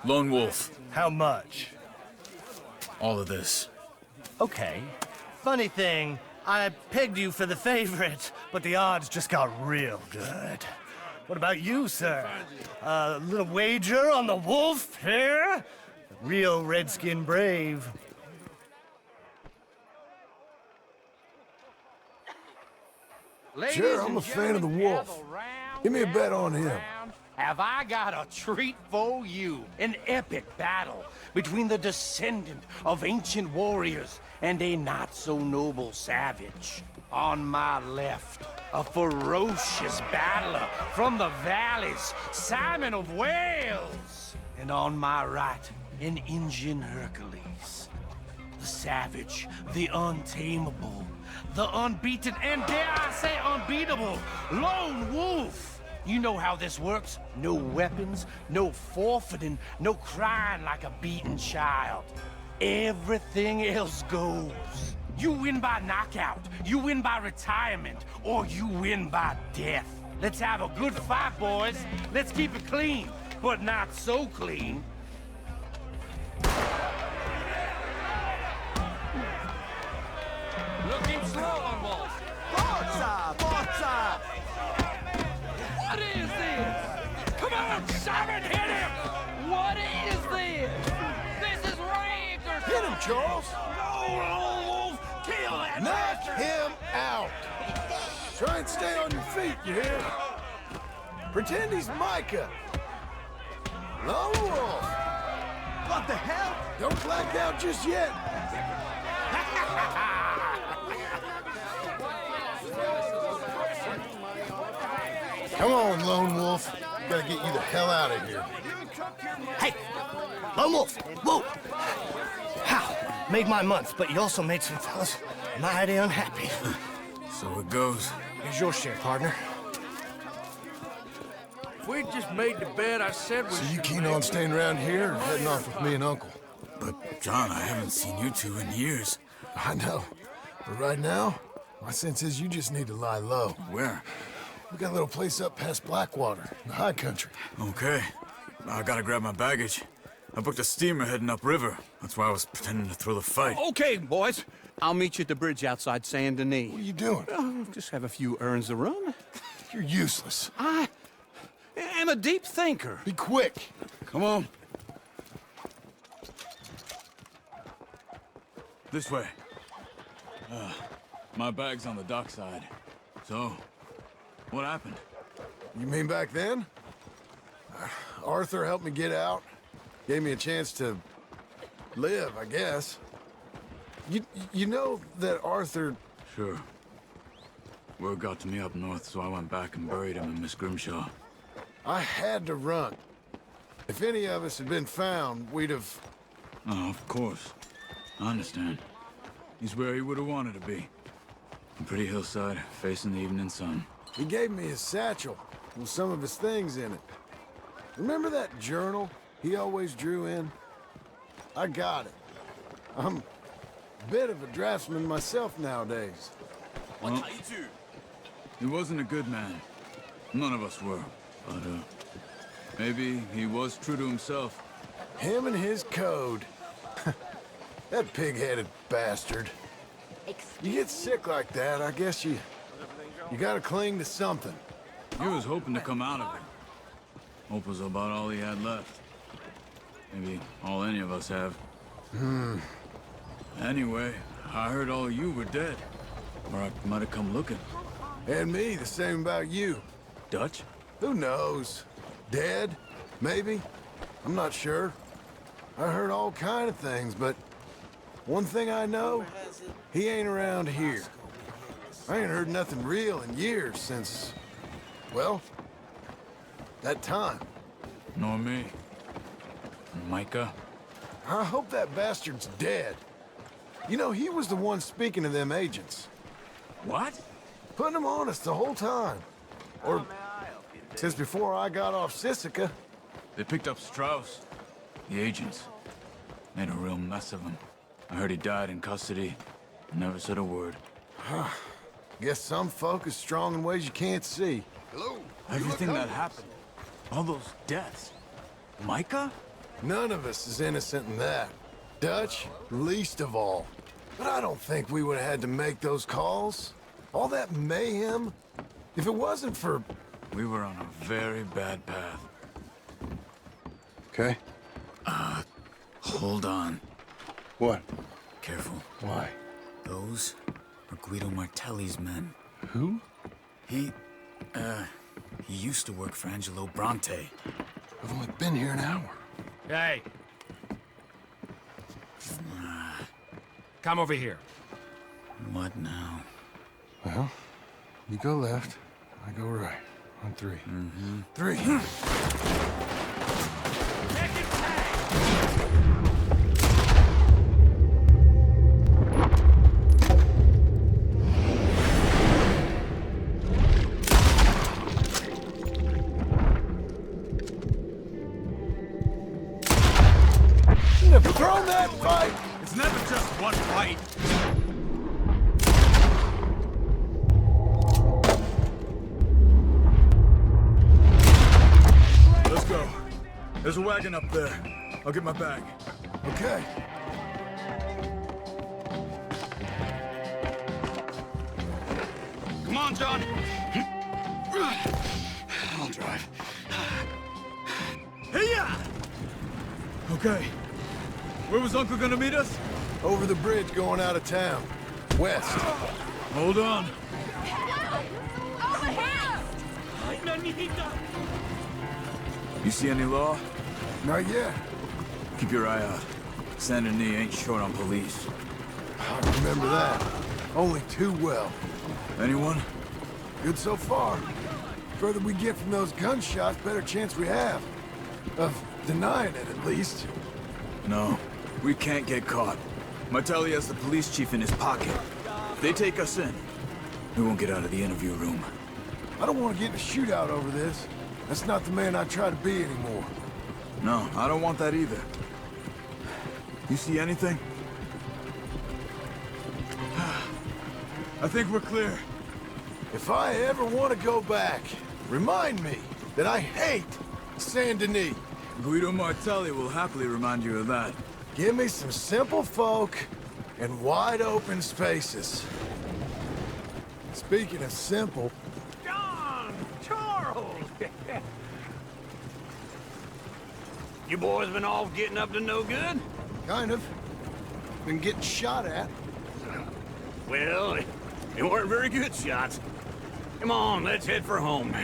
Speaker 21: Lone Wolf.
Speaker 12: How much?
Speaker 21: All of this.
Speaker 12: Okay. Funny thing, I pegged you for the favorite, but the odds just got real good. What about you, sir? A little wager on the wolf here? Real redskin brave.
Speaker 1: Sure, I'm a fan of the wolf. Give me a bet on him.
Speaker 10: Have I got a treat for you? An epic battle between the descendant of ancient warriors and a not-so-noble savage. On my left, a ferocious battler from the valleys, Simon of Wales. And on my right, an Indian Hercules. The savage, the untamable, the unbeaten, and dare I say unbeatable, Lone Wolf. You know how this works. No weapons, no forfeiting, no crying like a beaten child. Everything else goes. You win by knockout, you win by retirement, or you win by death. Let's have a good fight, boys. Let's keep it clean, but not so clean. Looking slow on Wolf.
Speaker 21: Forza! Forza!
Speaker 10: What is this? Come on, Simon, hit him! What is this? This is rigged or
Speaker 1: Hit him, Charles!
Speaker 10: No, Lone Wolf! Kill that
Speaker 1: Knock him out! Try and stay on your feet, you hear? Pretend he's Micah. Lone Wolf!
Speaker 21: What the hell?
Speaker 1: Don't black out just yet. Come on, Lone Wolf. Gotta get you the hell out of here.
Speaker 12: Hey! Lone Wolf! Whoa! How? Made my month, but you also made some fellas mighty unhappy.
Speaker 21: So it goes.
Speaker 12: Here's your share, partner.
Speaker 4: If we'd just made the bet I said we
Speaker 1: So you keen on staying around here or heading off with me and Uncle?
Speaker 21: But, John, I haven't seen you two in years.
Speaker 1: I know. But right now, my sense is you just need to lie low.
Speaker 21: Where?
Speaker 1: We got a little place up past Blackwater, in the high country.
Speaker 21: Okay. I gotta grab my baggage. I booked a steamer heading upriver. That's why I was pretending to throw the fight.
Speaker 10: Okay, boys. I'll meet you at the bridge outside Saint Denis.
Speaker 1: What are you doing?
Speaker 10: Just have a few errands to run.
Speaker 1: You're useless.
Speaker 10: I am a deep thinker.
Speaker 1: Be quick.
Speaker 21: Come on. This way. My bag's on the dockside. So, what happened?
Speaker 1: You mean back then? Arthur helped me get out. Gave me a chance to live, I guess. You know that Arthur...
Speaker 21: Sure. Word got to me up north, so I went back and buried him in Miss Grimshaw.
Speaker 1: I had to run. If any of us had been found, we'd have...
Speaker 21: Oh, of course. I understand. He's where he would have wanted to be. A pretty hillside, facing the evening sun.
Speaker 1: He gave me his satchel with some of his things in it. Remember that journal he always drew in? I got it. I'm Bit of a draftsman myself nowadays.
Speaker 21: Well, he wasn't a good man. None of us were. But, maybe he was true to himself.
Speaker 1: Him and his code. That pig-headed bastard. You get sick like that, I guess you gotta cling to something.
Speaker 21: He was hoping to come out of it. Hope was about all he had left. Maybe all any of us have. Anyway, I heard all you were dead. Or I might have come looking.
Speaker 1: And me, the same about you.
Speaker 21: Dutch?
Speaker 1: Who knows? Dead? Maybe? I'm not sure. I heard all kind of things, but one thing I know, he ain't around here. I ain't heard nothing real in years since, well, that time.
Speaker 21: Nor me. Micah?
Speaker 1: I hope that bastard's dead. You know, he was the one speaking to them agents.
Speaker 21: What?
Speaker 1: Putting them on us the whole time. Or since before I got off Sisika.
Speaker 21: They picked up Strauss. The agents. Made a real mess of him. I heard he died in custody. Never said a word.
Speaker 1: Guess some folk is strong in ways you can't see.
Speaker 21: Hello? Everything that happened. All those deaths. Micah?
Speaker 1: None of us is innocent in that. Dutch, least of all. But I don't think we would have had to make those calls. All that mayhem. If it wasn't for...
Speaker 21: We were on a very bad path.
Speaker 1: Okay.
Speaker 21: Hold on.
Speaker 1: What?
Speaker 21: Careful.
Speaker 1: Why?
Speaker 21: Those are Guido Martelli's men.
Speaker 1: Who?
Speaker 21: He used to work for Angelo Bronte.
Speaker 1: I've only been here an hour.
Speaker 3: Hey. Come over here.
Speaker 21: What now?
Speaker 1: Well, you go left, I go right. On three.
Speaker 21: Mm-hmm.
Speaker 1: Three. You've thrown that fight!
Speaker 21: It's never just one fight. Let's go. There's a wagon up there. I'll get my bag.
Speaker 1: Okay.
Speaker 11: Come on, John. I'll drive.
Speaker 21: Hey-ya! Okay. Where was Uncle gonna meet us?
Speaker 1: Over the bridge going out of town. West.
Speaker 21: Hold on. You see any law?
Speaker 1: Not yet.
Speaker 21: Keep your eye out. Saint Denis ain't short on police.
Speaker 1: I remember that. Only too well.
Speaker 21: Anyone?
Speaker 1: Good so far. Further we get from those gunshots, better chance we have. Of denying it, at least.
Speaker 21: No. We can't get caught. Martelli has the police chief in his pocket. If they take us in, we won't get out of the interview room.
Speaker 1: I don't want to get in a shootout over this. That's not the man I try to be anymore.
Speaker 21: No, I don't want that either. You see anything? I think we're clear.
Speaker 1: If I ever want to go back, remind me that I hate Saint Denis.
Speaker 21: Guido Martelli will happily remind you of that.
Speaker 1: Give me some simple folk and wide open spaces. Speaking of simple...
Speaker 10: John! Charles! You boys been off getting up to no good?
Speaker 1: Kind of. Been getting shot at.
Speaker 10: Well, they weren't very good shots. Come on, let's head for home.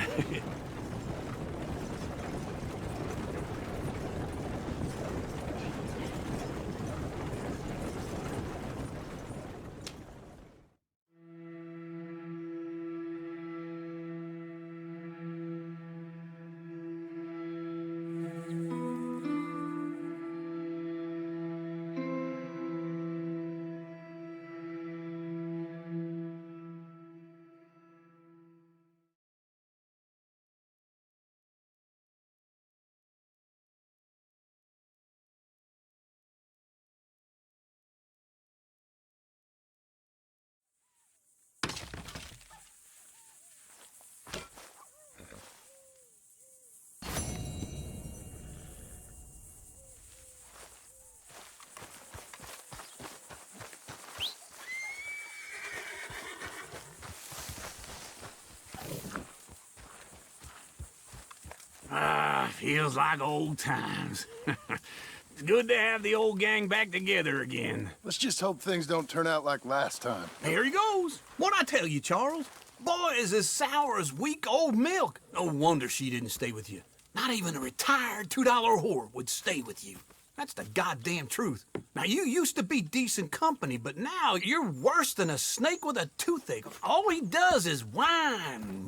Speaker 11: Feels like old times. It's good to have the old gang back together again.
Speaker 1: Let's just hope things don't turn out like last time.
Speaker 11: Here he goes. What'd I tell you, Charles? Boy is as sour as week-old milk. No wonder she didn't stay with you. Not even a retired $2 whore would stay with you. That's the goddamn truth. Now, you used to be decent company, but now you're worse than a snake with a toothache. All he does is whine.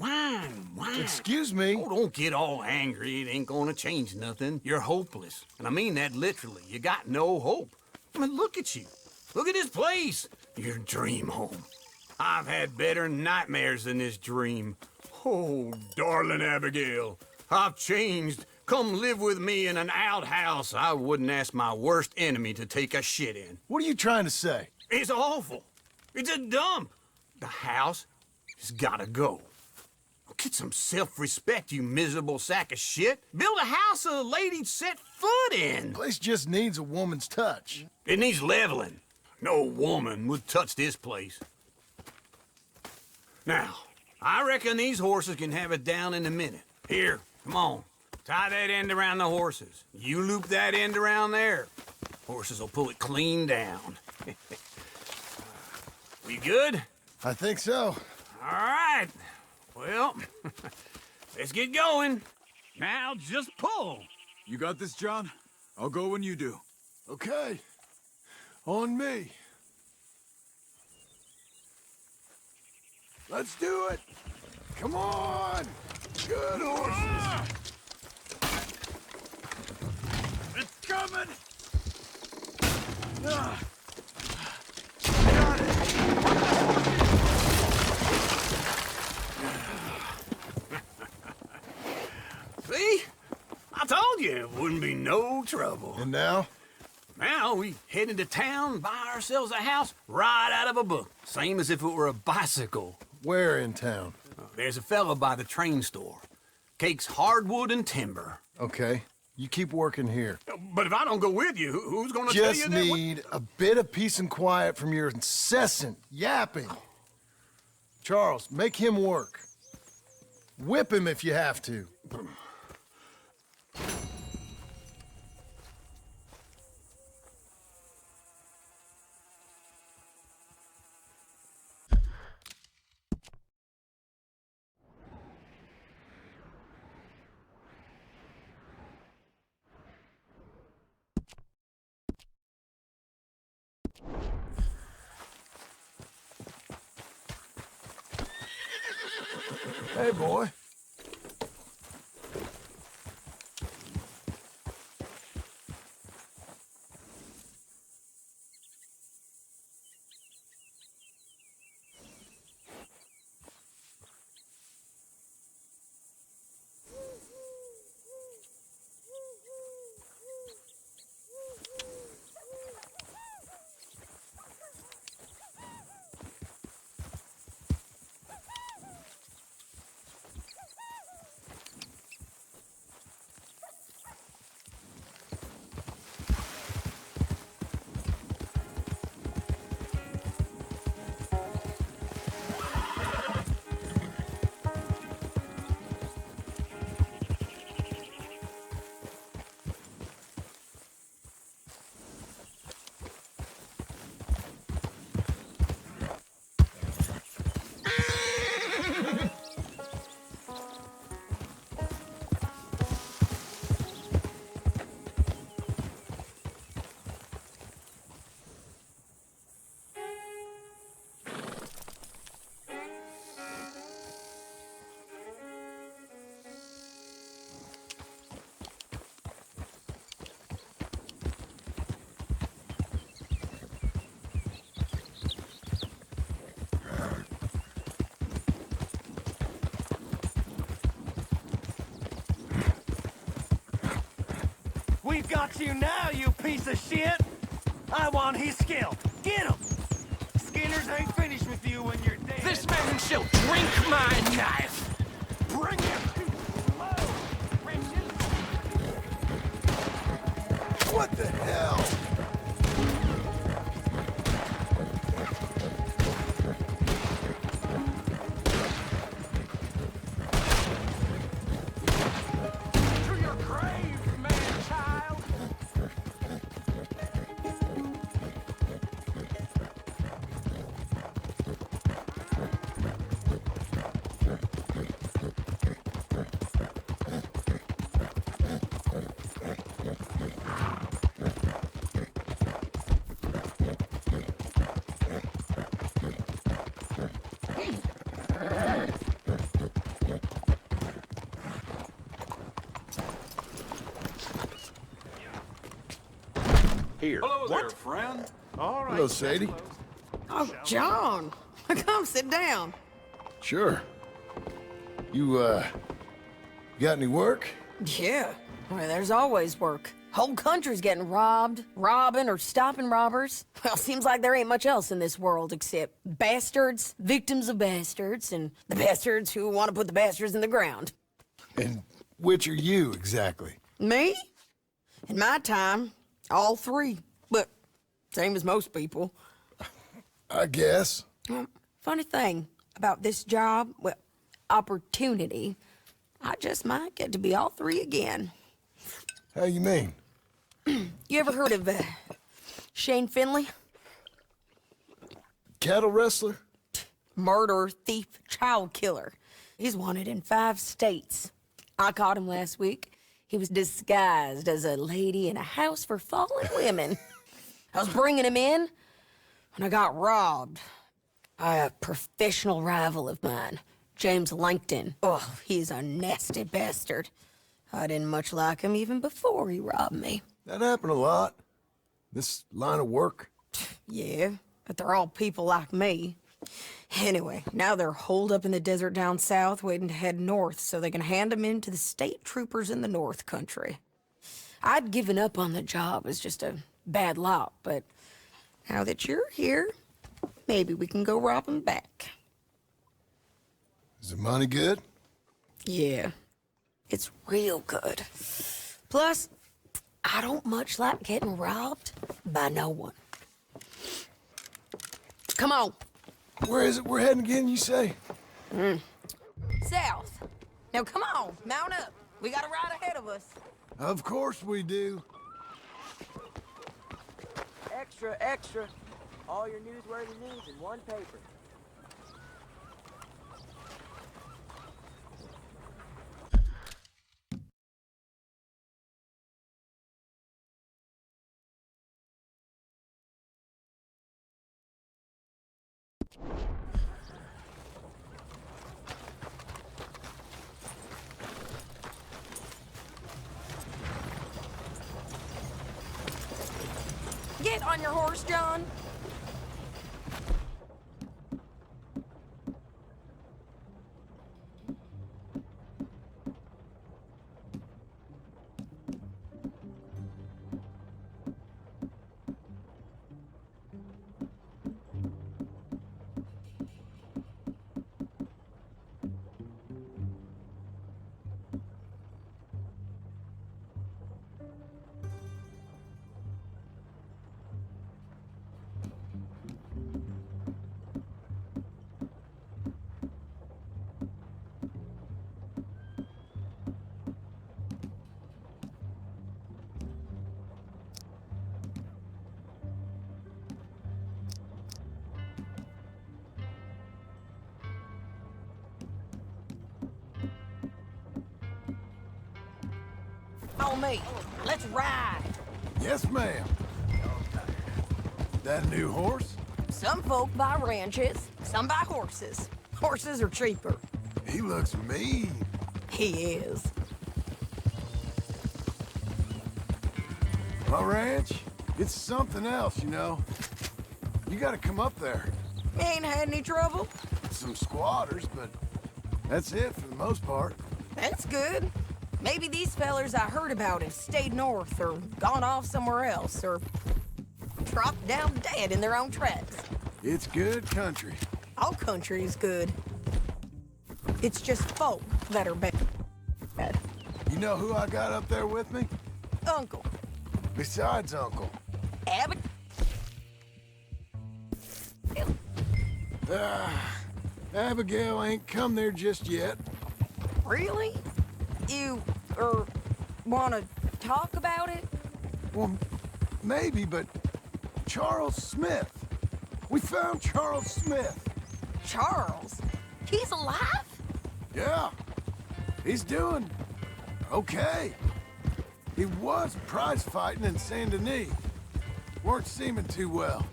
Speaker 1: Excuse me?
Speaker 11: Oh, don't get all angry. It ain't gonna change nothing. You're hopeless. And I mean that literally. You got no hope. I mean, look at you. Look at this place. Your dream home. I've had better nightmares than this dream. Oh, darling Abigail, I've changed. Come live with me in an outhouse I wouldn't ask my worst enemy to take a shit in.
Speaker 1: What are you trying to say?
Speaker 11: It's awful. It's a dump. The house has gotta go. Get some self-respect, you miserable sack of shit. Build a house a lady'd set foot in.
Speaker 1: Place just needs a woman's touch.
Speaker 11: It needs leveling. No woman would touch this place. Now, I reckon these horses can have it down in a minute. Here, come on. Tie that end around the horses. You loop that end around there. Horses will pull it clean down. We good?
Speaker 1: I think so.
Speaker 11: All right. Well, let's get going. Now just pull.
Speaker 2: You got this, John? I'll go when you do.
Speaker 1: Okay. On me. Let's do it. Come on. Good horses.
Speaker 2: It's coming!
Speaker 1: Got it!
Speaker 11: See? I told you it wouldn't be no trouble.
Speaker 1: And now?
Speaker 11: Now we head into town, buy ourselves a house right out of a book. Same as if it were a bicycle.
Speaker 1: Where in town?
Speaker 11: There's a fella by the train store. Cakes hardwood and timber.
Speaker 1: Okay. You keep working here.
Speaker 11: But if I don't go with you, who's gonna tell you
Speaker 1: Just
Speaker 11: that?
Speaker 1: need a bit of peace and quiet from your incessant yapping. Charles, make him work. Whip him if you have to. Hey, boy.
Speaker 12: We've got you now, you piece of shit! I want his scalp. Get him! Skinners ain't finished with you when you're dead.
Speaker 4: This man shall drink my knife!
Speaker 12: Bring him!
Speaker 1: What the hell?
Speaker 12: To your
Speaker 5: Here.
Speaker 2: Hello there, friend.
Speaker 5: All right.
Speaker 1: Hello, Sadie.
Speaker 13: Oh, John. Come sit down.
Speaker 1: Sure. You, got any work?
Speaker 13: Yeah. Well, there's always work. Whole country's getting robbed, robbing, or stopping robbers. Well, seems like there ain't much else in this world except bastards, victims of bastards, and the bastards who want to put the bastards in the ground.
Speaker 1: And which are you, exactly?
Speaker 13: Me? In my time, all three. But same as most people.
Speaker 1: I guess.
Speaker 13: Funny thing about this job, well, opportunity, I just might get to be all three again.
Speaker 1: How you mean?
Speaker 13: You ever heard of Shane Finley?
Speaker 1: Cattle wrestler?
Speaker 13: Murderer, thief, child killer. He's wanted in 5 states. I caught him last week. He was disguised as a lady in a house for fallen women. I was bringing him in, and I got robbed by a professional rival of mine, James Langton. Oh, he's a nasty bastard. I didn't much like him even before he robbed me.
Speaker 1: That happened a lot. This line of work.
Speaker 13: Yeah, but they're all people like me. Anyway, now they're holed up in the desert down south, waiting to head north so they can hand them in to the state troopers in the north country. I'd given up on the job as just a bad lot, but now that you're here, maybe we can go rob them back.
Speaker 1: Is the money good?
Speaker 13: Yeah, it's real good. Plus, I don't much like getting robbed by no one. Come on.
Speaker 1: Where is it we're heading again, you say?
Speaker 13: South. Now come on, mount up. We got a ride ahead of us.
Speaker 1: Of course we do.
Speaker 8: Extra, extra. All your newsworthy news in one paper.
Speaker 13: Get on your horse, John. On me. Let's ride.
Speaker 1: Yes, ma'am. That a new horse?
Speaker 13: Some folk buy ranches, some buy horses. Horses are cheaper.
Speaker 1: He looks mean.
Speaker 13: He is.
Speaker 1: My ranch, it's something else, you know. You gotta come up there.
Speaker 13: Ain't had any trouble?
Speaker 1: Some squatters, but that's it for the most part.
Speaker 13: That's good. Maybe these fellers I heard about have stayed north or gone off somewhere else or dropped down dead in their own tracks.
Speaker 1: It's good country.
Speaker 13: All country is good. It's just folk that are bad.
Speaker 1: You know who I got up there with me?
Speaker 13: Uncle.
Speaker 1: Besides Uncle.
Speaker 13: Abbott.
Speaker 1: Abigail ain't come there just yet.
Speaker 13: Really? You, wanna talk about it?
Speaker 1: Well, maybe, but Charles Smith. We found Charles Smith.
Speaker 13: Charles? He's alive?
Speaker 1: Yeah. He's doing okay. He was prize fighting in Saint Denis. Weren't seeming too well.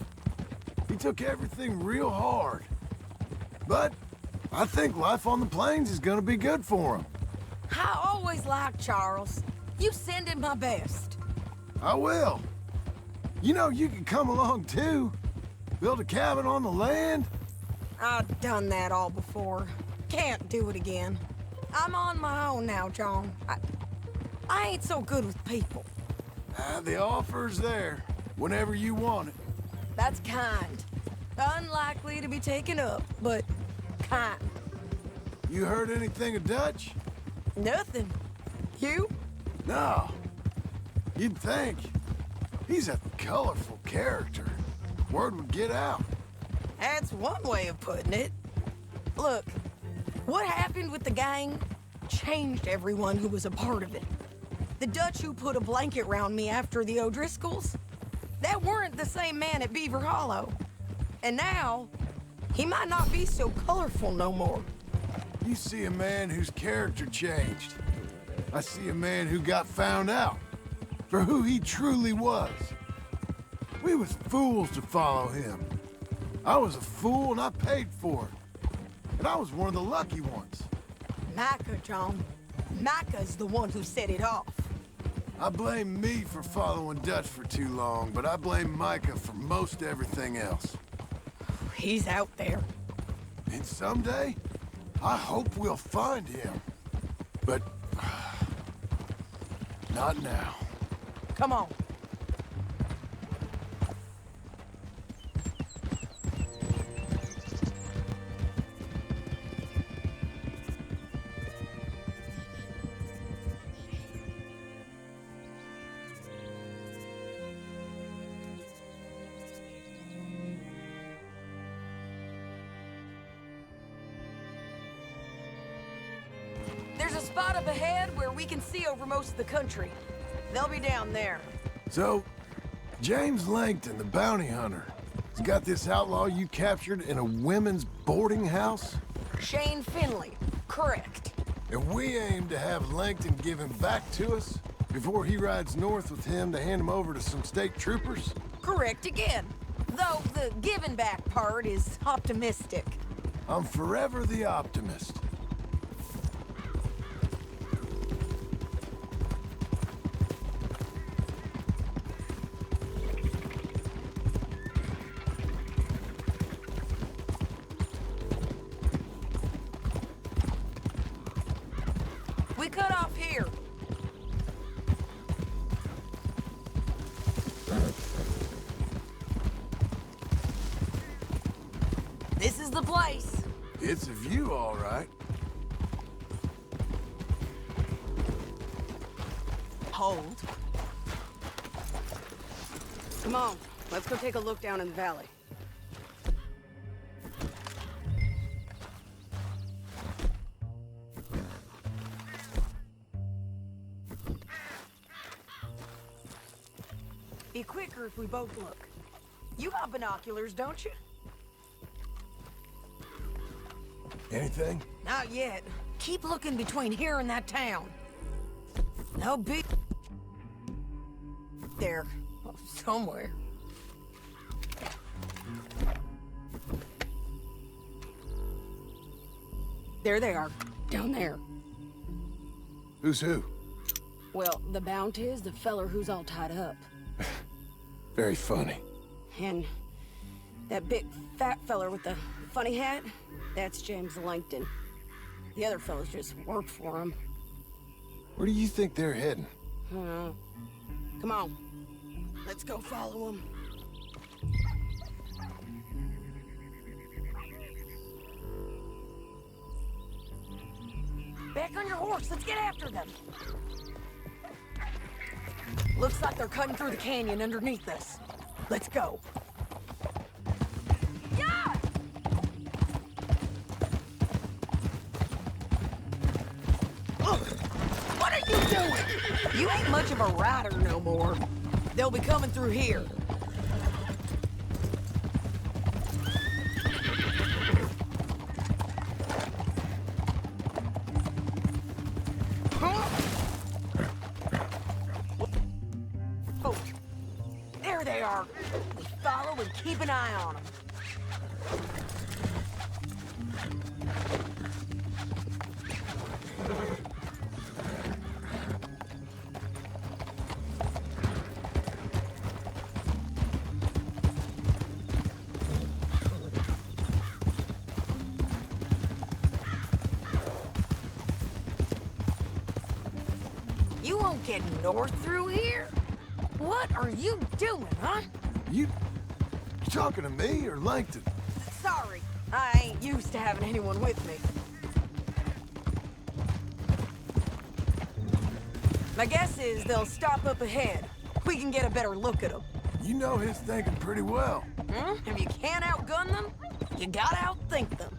Speaker 1: He took everything real hard. But I think life on the plains is gonna be good for him.
Speaker 13: I always liked Charles. You send him my best.
Speaker 1: I will. You know, you can come along too. Build a cabin on the land.
Speaker 13: I've done that all before. Can't do it again. I'm on my own now, John. I ain't so good with people.
Speaker 1: The offer's there, whenever you want it.
Speaker 13: That's kind. Unlikely to be taken up, but kind.
Speaker 1: You heard anything of Dutch?
Speaker 13: Nothing. You?
Speaker 1: No. You'd think. He's a colorful character. Word would get out.
Speaker 13: That's one way of putting it. Look, what happened with the gang changed everyone who was a part of it. The Dutch who put a blanket round me after the O'Driscolls, that weren't the same man at Beaver Hollow. And now, he might not be so colorful no more.
Speaker 1: You see a man whose character changed. I see a man who got found out for who he truly was. We was fools to follow him. I was a fool and I paid for it. And I was one of the lucky ones.
Speaker 13: Micah, John. Micah's the one who set it off.
Speaker 1: I blame me for following Dutch for too long, but I blame Micah for most everything else.
Speaker 13: He's out there.
Speaker 1: And someday, I hope we'll find him. But not now.
Speaker 13: Come on. There's a spot up ahead where we can see over most of the country. They'll be down there.
Speaker 1: So, James Langton, the bounty hunter, has got this outlaw you captured in a women's boarding house?
Speaker 13: Shane Finley, correct.
Speaker 1: And we aim to have Langton give him back to us before he rides north with him to hand him over to some state troopers?
Speaker 13: Correct again. Though the giving back part is optimistic.
Speaker 1: I'm forever the optimist.
Speaker 13: We cut off here. This is the place.
Speaker 1: It's a view, all right.
Speaker 5: Hold. Come on, let's go take a look down in the valley.
Speaker 13: Be quicker if we both look. You got binoculars, don't you?
Speaker 1: Anything?
Speaker 13: Not yet. Keep looking between here and that town. They'll be there somewhere.
Speaker 5: There they are, down there.
Speaker 1: Who's who?
Speaker 5: Well, the Bounty is the feller who's all tied up.
Speaker 1: Very funny.
Speaker 5: And that big fat feller with the funny hat, that's James Langton. The other fellas just work for him.
Speaker 1: Where do you think they're heading?
Speaker 5: Come on, let's go follow them.
Speaker 13: Back on your horse, let's get after them. Looks like they're cutting through the canyon underneath us. Let's go. Yeah! What are you doing? You ain't much of a rider no more. They'll be coming through here. Oh, there they are. We follow and keep an eye on them. You won't get north through here? What are you doing, huh?
Speaker 1: You talking to me or Langton?
Speaker 13: Sorry, I ain't used to having anyone with me. My guess is they'll stop up ahead. We can get a better look at them.
Speaker 1: You know his thinking pretty well.
Speaker 13: If you can't outgun them, you gotta outthink them.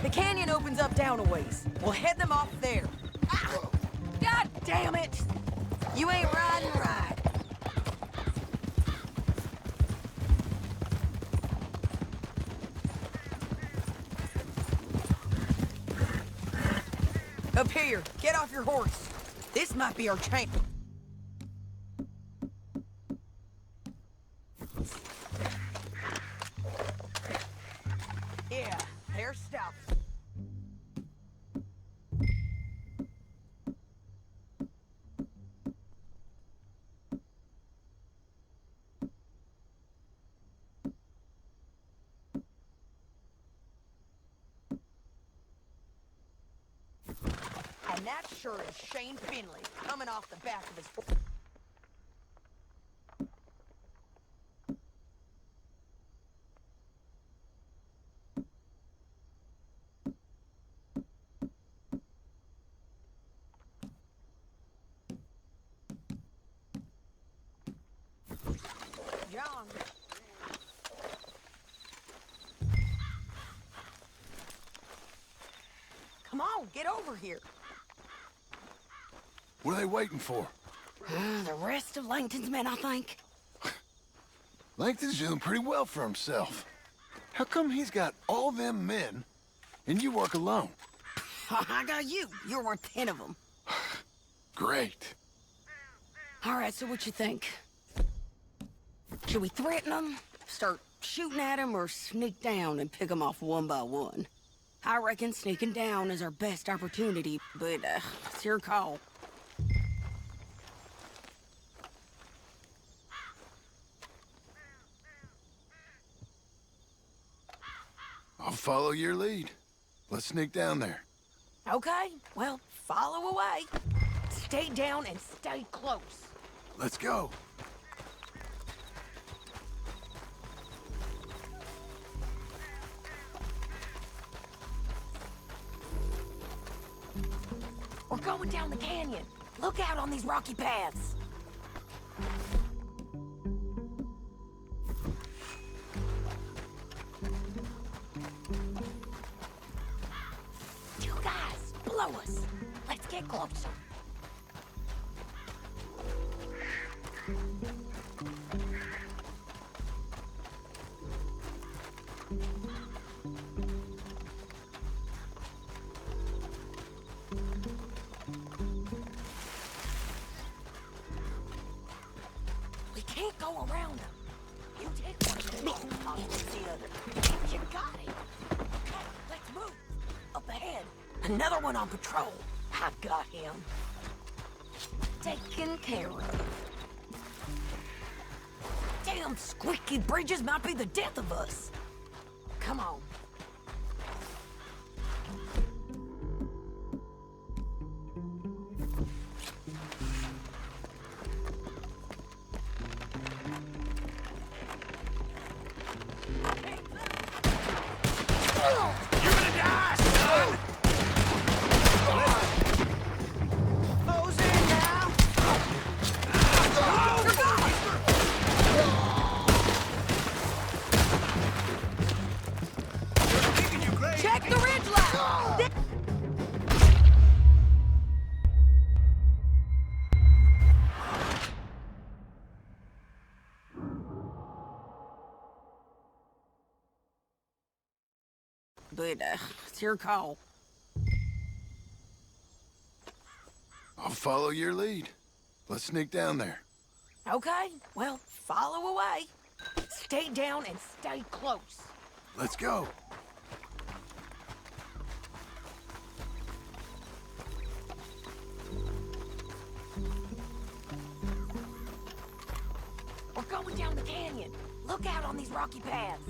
Speaker 13: The canyon opens up down a ways. We'll head them off there. Ah! God damn it! You ain't riding right. Up here, get off your horse. This might be our chance. Yeah, they're stopped. And that sure is Shane Finley coming off the back of his... John. Come on, get over here.
Speaker 1: What are they waiting for?
Speaker 13: The rest of Langton's men, I think.
Speaker 1: Langton's doing pretty well for himself. How come he's got all them men, and you work alone?
Speaker 13: I got you. You're worth 10 of them.
Speaker 1: Great.
Speaker 13: All right, so what you think? Should we threaten them, start shooting at them, or sneak down and pick them off one by one? I reckon sneaking down is our best opportunity, but it's your call.
Speaker 1: I'll follow your lead. Let's sneak down there.
Speaker 13: Okay, well, follow away. Stay down and stay close.
Speaker 1: Let's go.
Speaker 13: We're going down the canyon. Look out on these rocky paths. You guys, blow us. Let's get closer. We can't go around them. You take one of them, I'll take the other. You got it. Okay, let's move. Up ahead, another one on patrol. I got him. Taken care of. Damn squeaky bridges might be the death of us. Come on. Check the ridge line! But, it's your call.
Speaker 1: I'll follow your lead. Let's sneak down there.
Speaker 13: Okay, well, follow away. Stay down and stay close.
Speaker 1: Let's go.
Speaker 13: We're going down the canyon. Look out on these rocky paths.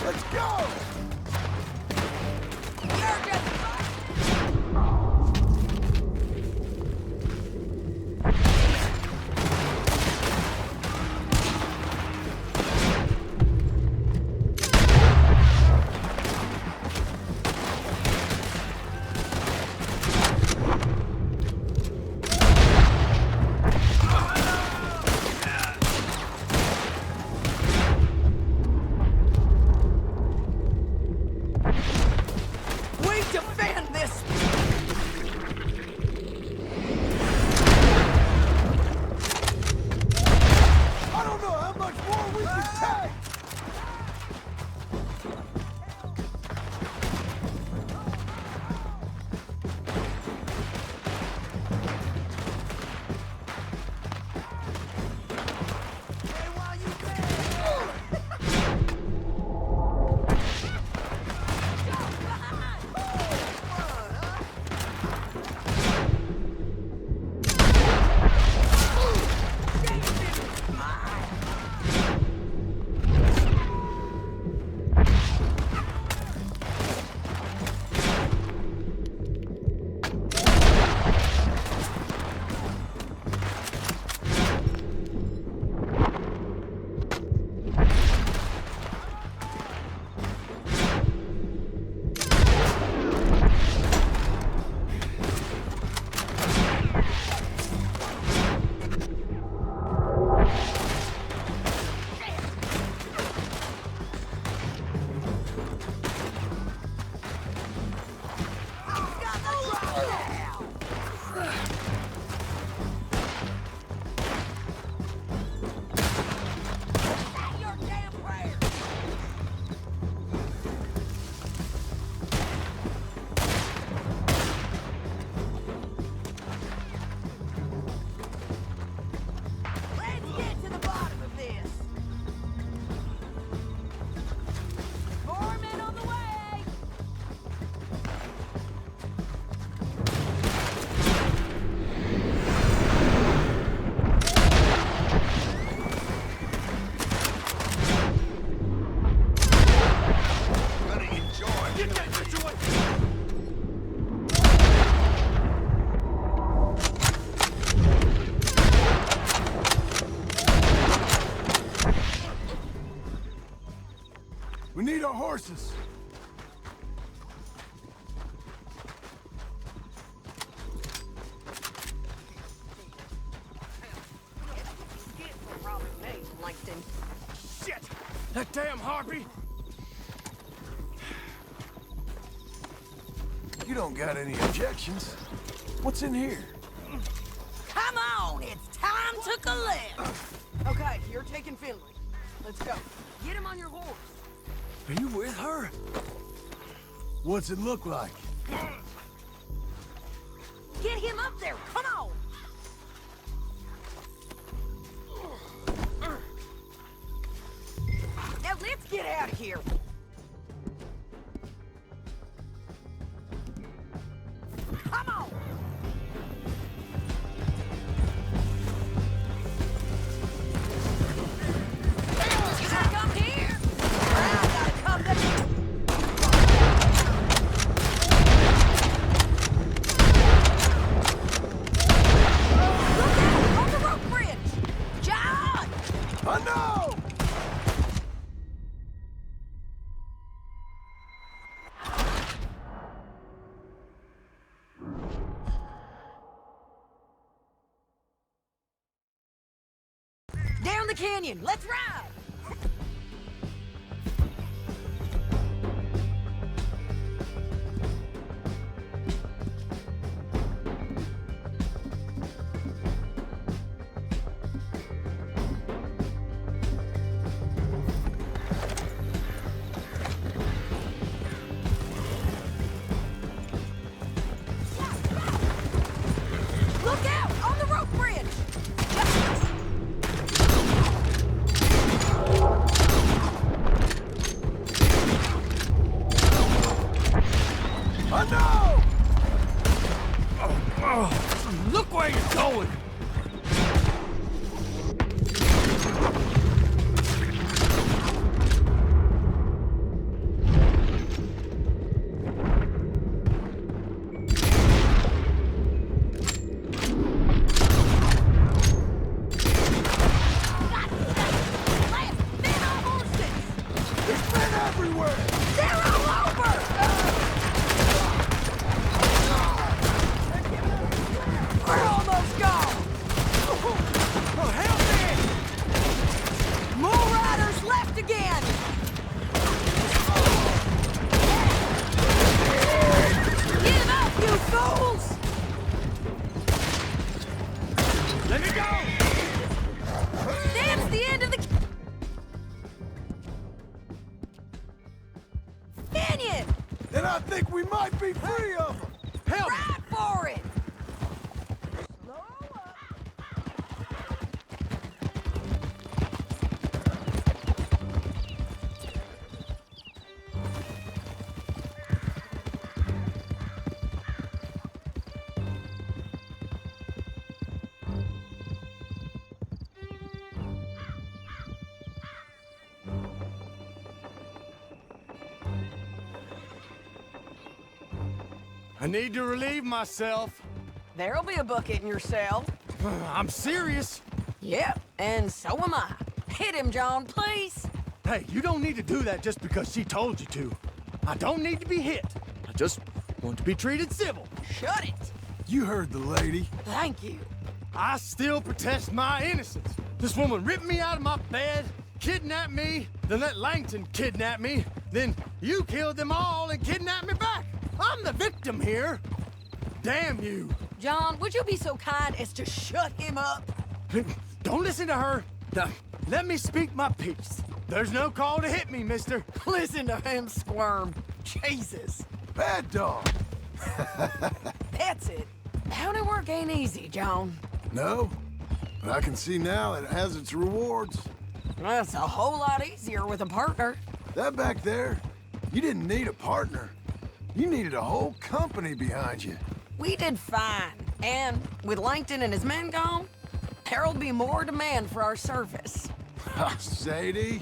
Speaker 1: Let's go! We need our horses.
Speaker 3: Shit! That damn harpy!
Speaker 1: You don't got any objections. What's in here?
Speaker 5: Come on, it's time to collect. Okay, you're taking Finley. Let's go. Get him on your horse.
Speaker 1: Are you with her? What's it look like?
Speaker 5: Get him up there, come on! Now let's get out of here. Come on! Come here! I gotta come to you! Look out! On the rope bridge! John!
Speaker 1: I know!
Speaker 5: Down the canyon! Let's ride! Look out! On the rope bridge!
Speaker 1: then I think we might be free of them.
Speaker 3: Help!
Speaker 5: Ride for it!
Speaker 3: I need to relieve myself.
Speaker 5: There'll be a bucket in your cell.
Speaker 3: I'm serious.
Speaker 5: Yep, and so am I. Hit him, John, please.
Speaker 3: Hey, you don't need to do that just because she told you to. I don't need to be hit. I just want to be treated civil.
Speaker 5: Shut it.
Speaker 1: You heard the lady.
Speaker 5: Thank you.
Speaker 3: I still protest my innocence. This woman ripped me out of my bed, kidnapped me, then let Langton kidnap me, then you killed them all and kidnapped me back. I'm the victim here. Damn you.
Speaker 5: John, would you be so kind as to shut him up?
Speaker 3: Don't listen to her. Now, let me speak my piece. There's no call to hit me, mister.
Speaker 5: Listen to him squirm. Jesus.
Speaker 1: Bad dog.
Speaker 5: That's it. County work ain't easy, John.
Speaker 1: No, but I can see now it has its rewards.
Speaker 5: That's a whole lot easier with a partner.
Speaker 1: That back there, you didn't need a partner. You needed a whole company behind you.
Speaker 5: We did fine. And with Langton and his men gone, there'll be more demand for our service.
Speaker 1: Sadie,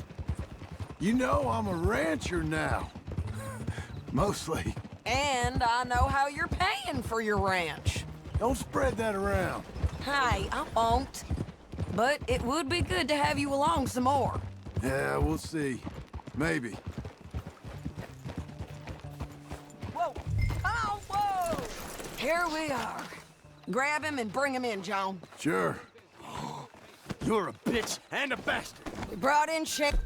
Speaker 1: you know I'm a rancher now. Mostly.
Speaker 5: And I know how you're paying for your ranch.
Speaker 1: Don't spread that around.
Speaker 5: Hey, I won't. But it would be good to have you along some more.
Speaker 1: Yeah, we'll see. Maybe.
Speaker 5: Whoa! Oh, whoa! Here we are. Grab him and bring him in, John.
Speaker 1: Sure.
Speaker 3: You're a bitch and a bastard.
Speaker 5: We brought in Shane.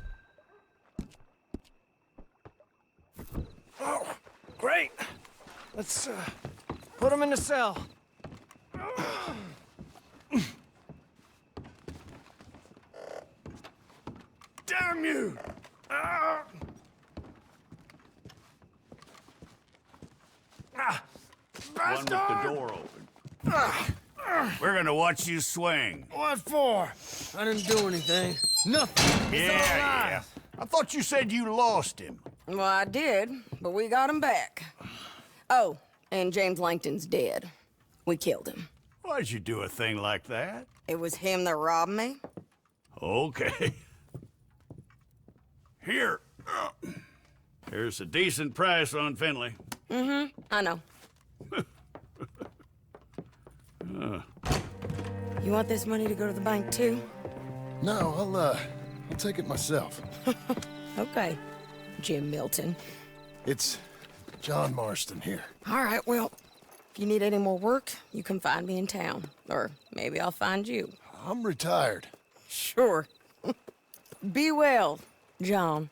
Speaker 3: Oh, great. Let's put him in the cell. Damn you!
Speaker 9: One with the door open. We're gonna watch you swing.
Speaker 3: What for? I didn't do anything. Nothing. It's all lies.
Speaker 9: I thought you said you lost him.
Speaker 5: Well, I did, but we got him back. Oh, and James Langton's dead. We killed him.
Speaker 9: Why'd you do a thing like that?
Speaker 5: It was him that robbed me.
Speaker 9: Okay. Here. Here's a decent price on Finley.
Speaker 5: Mm-hmm, I know. You want this money to go to the bank, too?
Speaker 1: No, I'll take it myself.
Speaker 5: Okay, Jim Milton.
Speaker 1: It's John Marston here.
Speaker 5: All right, well, if you need any more work, you can find me in town. Or maybe I'll find you.
Speaker 1: I'm retired.
Speaker 5: Sure. Be well, John.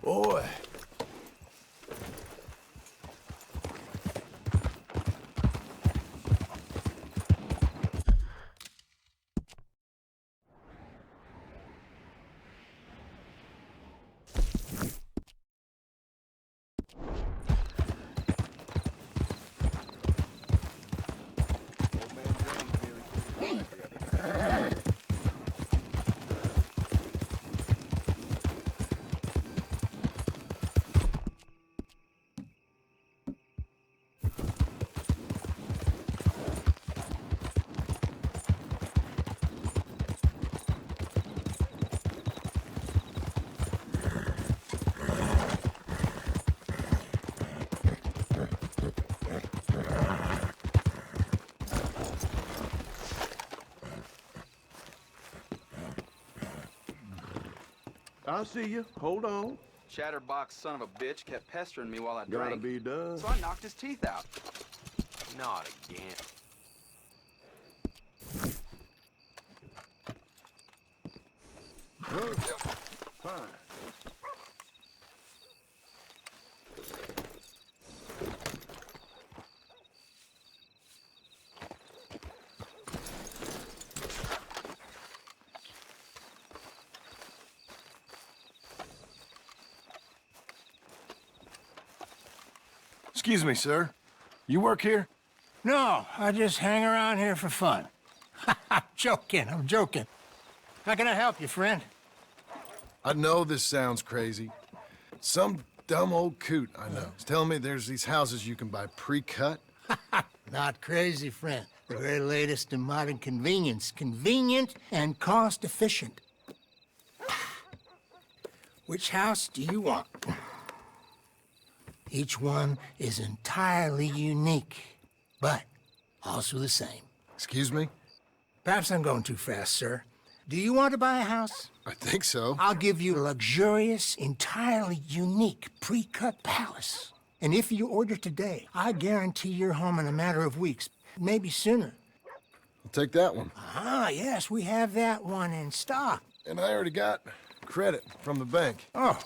Speaker 1: Boy.
Speaker 14: I see you. Hold on.
Speaker 17: Chatterbox son of a bitch kept pestering me while I
Speaker 14: Gotta
Speaker 17: drank.
Speaker 14: be done.
Speaker 17: So I knocked his teeth out. Not again.
Speaker 14: Fine.
Speaker 1: Excuse me, sir. You work here?
Speaker 10: No, I just hang around here for fun. I'm joking. How can I help you, friend?
Speaker 1: I know this sounds crazy. Some dumb old coot I know is telling me there's these houses you can buy pre-cut.
Speaker 10: Not crazy, friend. The very latest in modern convenience. Convenient and cost-efficient. Which house do you want? Each one is entirely unique, but also the same.
Speaker 1: Excuse me?
Speaker 10: Perhaps I'm going too fast, sir. Do you want to buy a house?
Speaker 1: I think so.
Speaker 10: I'll give you a luxurious, entirely unique pre-cut palace. And if you order today, I guarantee you're home in a matter of weeks, maybe sooner.
Speaker 1: I'll take that one.
Speaker 10: Ah, yes, we have that one in stock.
Speaker 1: And I already got credit from the bank.
Speaker 10: Oh,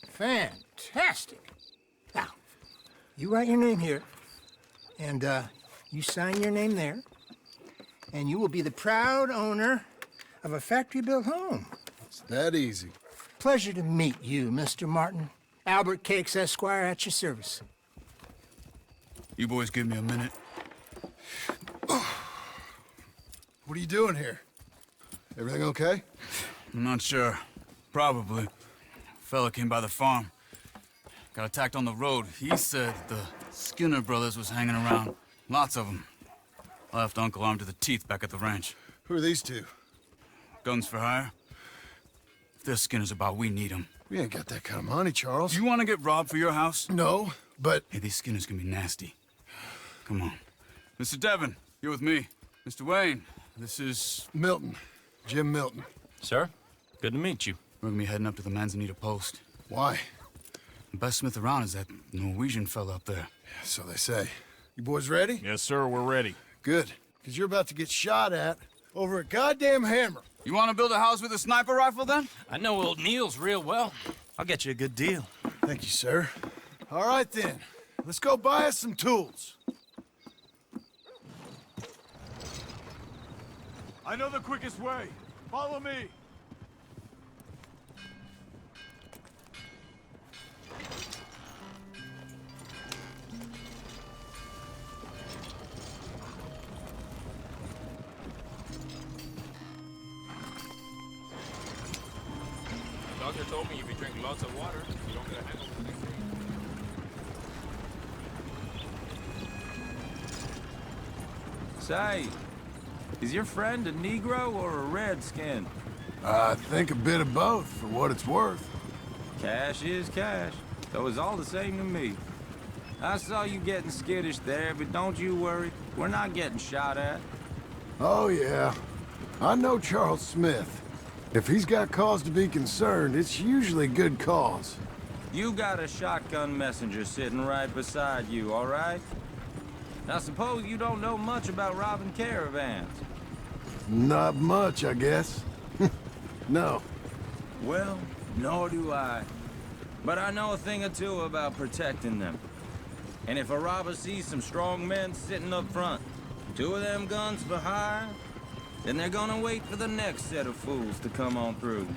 Speaker 10: fantastic. Now, you write your name here, and you sign your name there, and you will be the proud owner of a factory-built home.
Speaker 1: It's that easy.
Speaker 10: Pleasure to meet you, Mr. Martin. Albert Cakes, Esquire, at your service.
Speaker 9: You boys give me a minute.
Speaker 1: What are you doing here? Everything okay?
Speaker 9: I'm not sure. Probably. Fella came by the farm. Got attacked on the road. He said the Skinner brothers was hanging around. Lots of them. I left Uncle armed to the teeth back at the ranch.
Speaker 1: Who are these two?
Speaker 9: Guns for hire. If their Skinner's about, we need them.
Speaker 1: We ain't got that kind of money, Charles.
Speaker 9: You want to get robbed for your house?
Speaker 1: No, but...
Speaker 9: Hey, these Skinners can be nasty. Come on. Mr. Devon, you're with me. Mr. Wayne, this is...
Speaker 1: Milton. Jim Milton.
Speaker 6: Sir, good to meet you.
Speaker 9: We're gonna be heading up to the Manzanita post.
Speaker 1: Why?
Speaker 9: The best smith around is that Norwegian fella up there.
Speaker 1: Yeah, so they say. You boys ready?
Speaker 6: Yes, sir, we're ready.
Speaker 1: Good, because you're about to get shot at over a goddamn hammer.
Speaker 9: You want to build a house with a sniper rifle, then?
Speaker 6: I know old Neil's real well. I'll get you a good deal.
Speaker 1: Thank you, sir. All right, then. Let's go buy us some tools.
Speaker 2: I know the quickest way. Follow me.
Speaker 6: Doctor told me if you drink lots of water, you don't get a hangover the next day.
Speaker 18: Say, is your friend a Negro or a Redskin?
Speaker 1: I think a bit of both, for what it's worth.
Speaker 18: Cash is cash, so it's all the same to me. I saw you getting skittish there, but don't you worry. We're not getting shot at.
Speaker 1: Oh, yeah. I know Charles Smith. If he's got cause to be concerned, it's usually good cause.
Speaker 18: You got a shotgun messenger sitting right beside you, all right? Now suppose you don't know much about robbing caravans.
Speaker 1: Not much, I guess. No.
Speaker 18: Well, nor do I. But I know a thing or two about protecting them. And if a robber sees some strong men sitting up front, 2 of them guns for hire, then they're gonna wait for the next set of fools to come on through.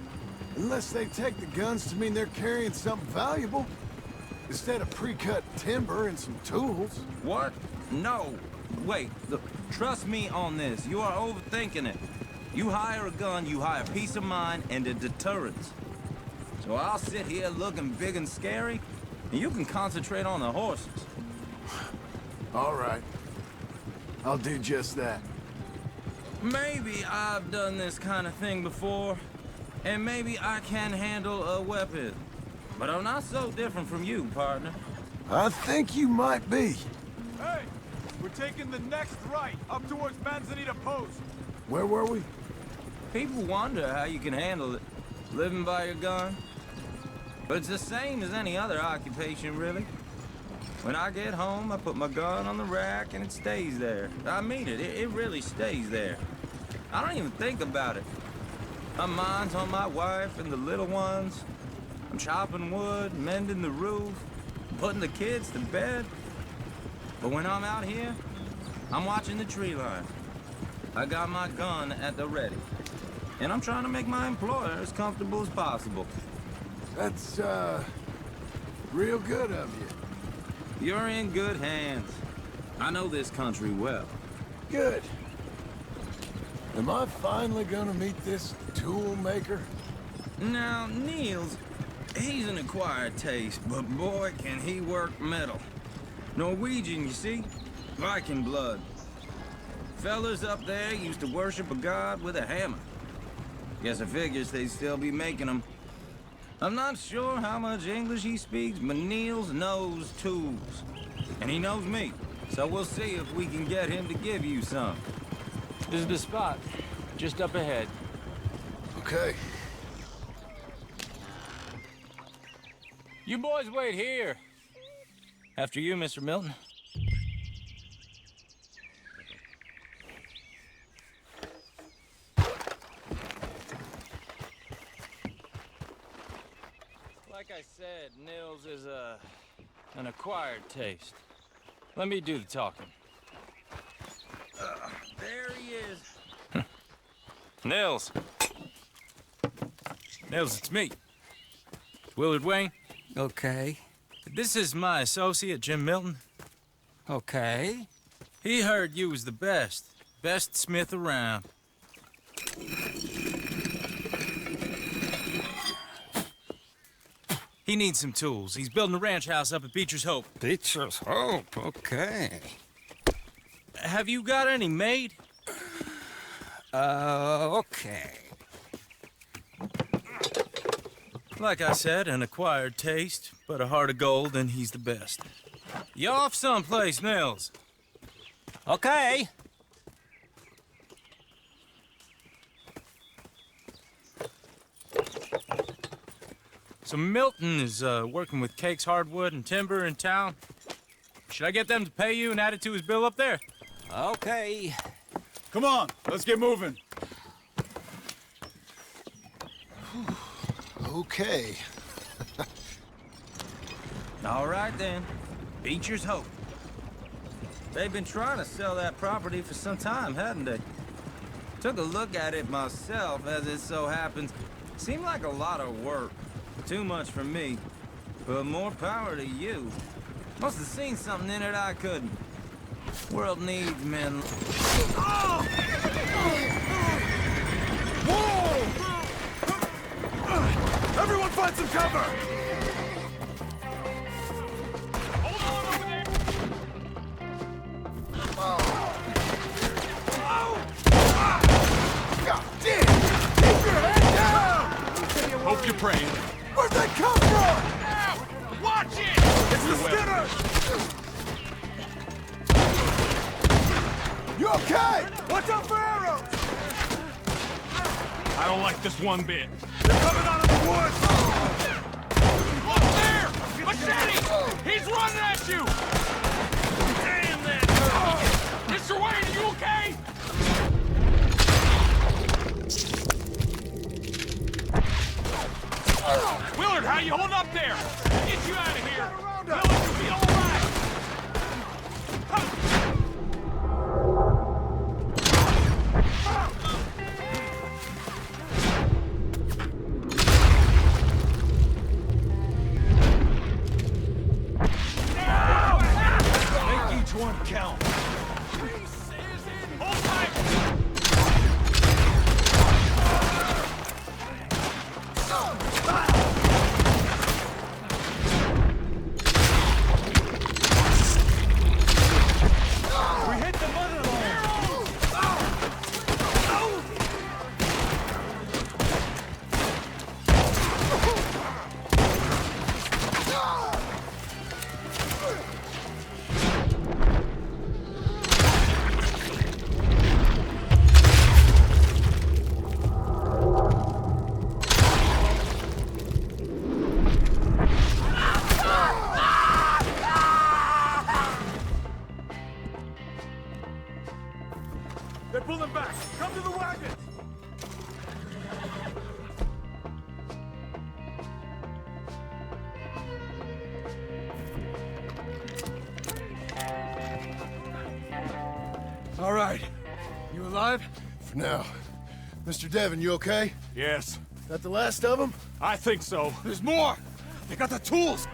Speaker 1: Unless they take the guns to mean they're carrying something valuable. Instead of pre-cut timber and some tools.
Speaker 18: What? No. Wait, look, trust me on this. You are overthinking it. You hire a gun, you hire peace of mind and a deterrence. So I'll sit here looking big and scary, and you can concentrate on the horses.
Speaker 1: All right. I'll do just that.
Speaker 18: Maybe I've done this kind of thing before, and maybe I can handle a weapon. But I'm not so different from you, partner.
Speaker 1: I think you might be.
Speaker 2: Hey! We're taking the next right, up towards Manzanita Post.
Speaker 1: Where were we?
Speaker 18: People wonder how you can handle it, living by your gun. But it's the same as any other occupation, really. When I get home, I put my gun on the rack and it stays there. I mean it, it really stays there. I don't even think about it. My mind's on my wife and the little ones. I'm chopping wood, mending the roof, putting the kids to bed. But when I'm out here, I'm watching the tree line. I got my gun at the ready. And I'm trying to make my employer as comfortable as possible.
Speaker 1: That's, real good of you.
Speaker 16: You're in good hands. I know this country well.
Speaker 1: Good. Am I finally gonna meet this tool maker?
Speaker 16: Now, Niels, he's an acquired taste, but boy, can he work metal. Norwegian, you see? Viking blood. Fellas up there used to worship a god with a hammer. Guess I figures they'd still be making them. I'm not sure how much English he speaks, but Niels knows tools. And he knows me, so we'll see if we can get him to give you some.
Speaker 19: This is the spot, just up ahead.
Speaker 1: Okay.
Speaker 19: You boys wait here. After you, Mr. Milton. Like I said, Nils is an acquired taste. Let me do the talking.
Speaker 16: There he is.
Speaker 19: Nils. Nils, it's me. Willard Wayne.
Speaker 23: Okay.
Speaker 19: This is my associate, Jim Milton.
Speaker 23: Okay.
Speaker 19: He heard you was the best smith around. He needs some tools. He's building a ranch house up at Beecher's Hope.
Speaker 23: Beecher's Hope, okay.
Speaker 19: Have you got any made?
Speaker 23: Okay.
Speaker 19: Like I said, an acquired taste, but a heart of gold, and he's the best. You off someplace, Nils?
Speaker 23: Okay.
Speaker 19: So Milton is working with Cake's Hardwood and Timber in town. Should I get them to pay you and add it to his bill up there?
Speaker 23: Okay.
Speaker 2: Come on, let's get moving.
Speaker 1: Okay.
Speaker 16: All right, then. Beecher's Hope. They've been trying to sell that property for some time, hadn't they? Took a look at it myself, as it so happens. Seemed like a lot of work. Too much for me. But more power to you. Must have seen something in it I couldn't. World needs men.
Speaker 2: Whoa! Everyone find some cover! Hold on over there!
Speaker 1: God damn! Keep your head down!
Speaker 2: Hope you're praying.
Speaker 1: Where'd that come from?
Speaker 2: Ow! Watch it! It's the Skinners!
Speaker 1: You okay?
Speaker 2: Watch out for arrows! I don't like this one bit. They're coming out of the woods! Look there! Machete! He's running at you! Damn that! Mr. Wayne, are you okay? Willard, how you holding up there? Get you out of here! Willard, you'll be all right! Make each one count. Hold tight! We hit the motherland! They're pulling back! Come to the wagons!
Speaker 1: All right. You alive? For now. Mr. Devon, you okay?
Speaker 2: Yes.
Speaker 1: That the last of them?
Speaker 2: I think so.
Speaker 1: There's more! They got the tools!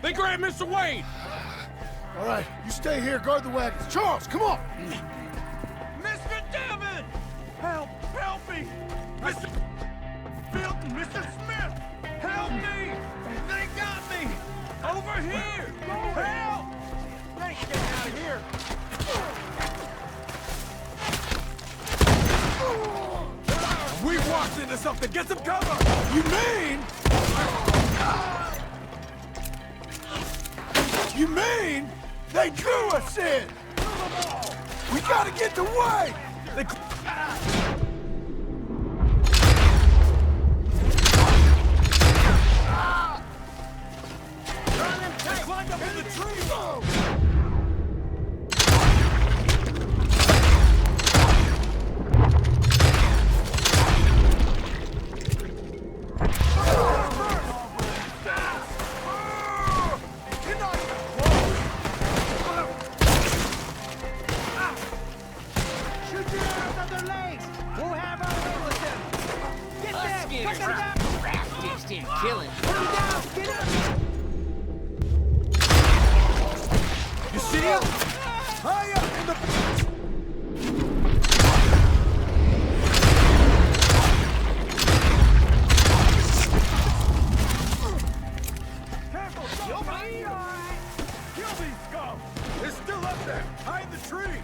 Speaker 2: They grabbed Mr. Wayne!
Speaker 1: All right, you stay here, guard the wagons. Charles, come on!
Speaker 2: Mr. Devon! Help! Help me! Mr. Milton! Mr. Smith! Help me! They got me! Over here! Help! They get out of here! We walked into something! Get some cover!
Speaker 1: You mean? You mean they drew us in? We gotta get the way! They...
Speaker 2: Climbed up in the tree!
Speaker 8: Killing.
Speaker 2: You see him? High up in the... Careful! You'll be alright! Kill these scum! They're still up there! Hide the tree!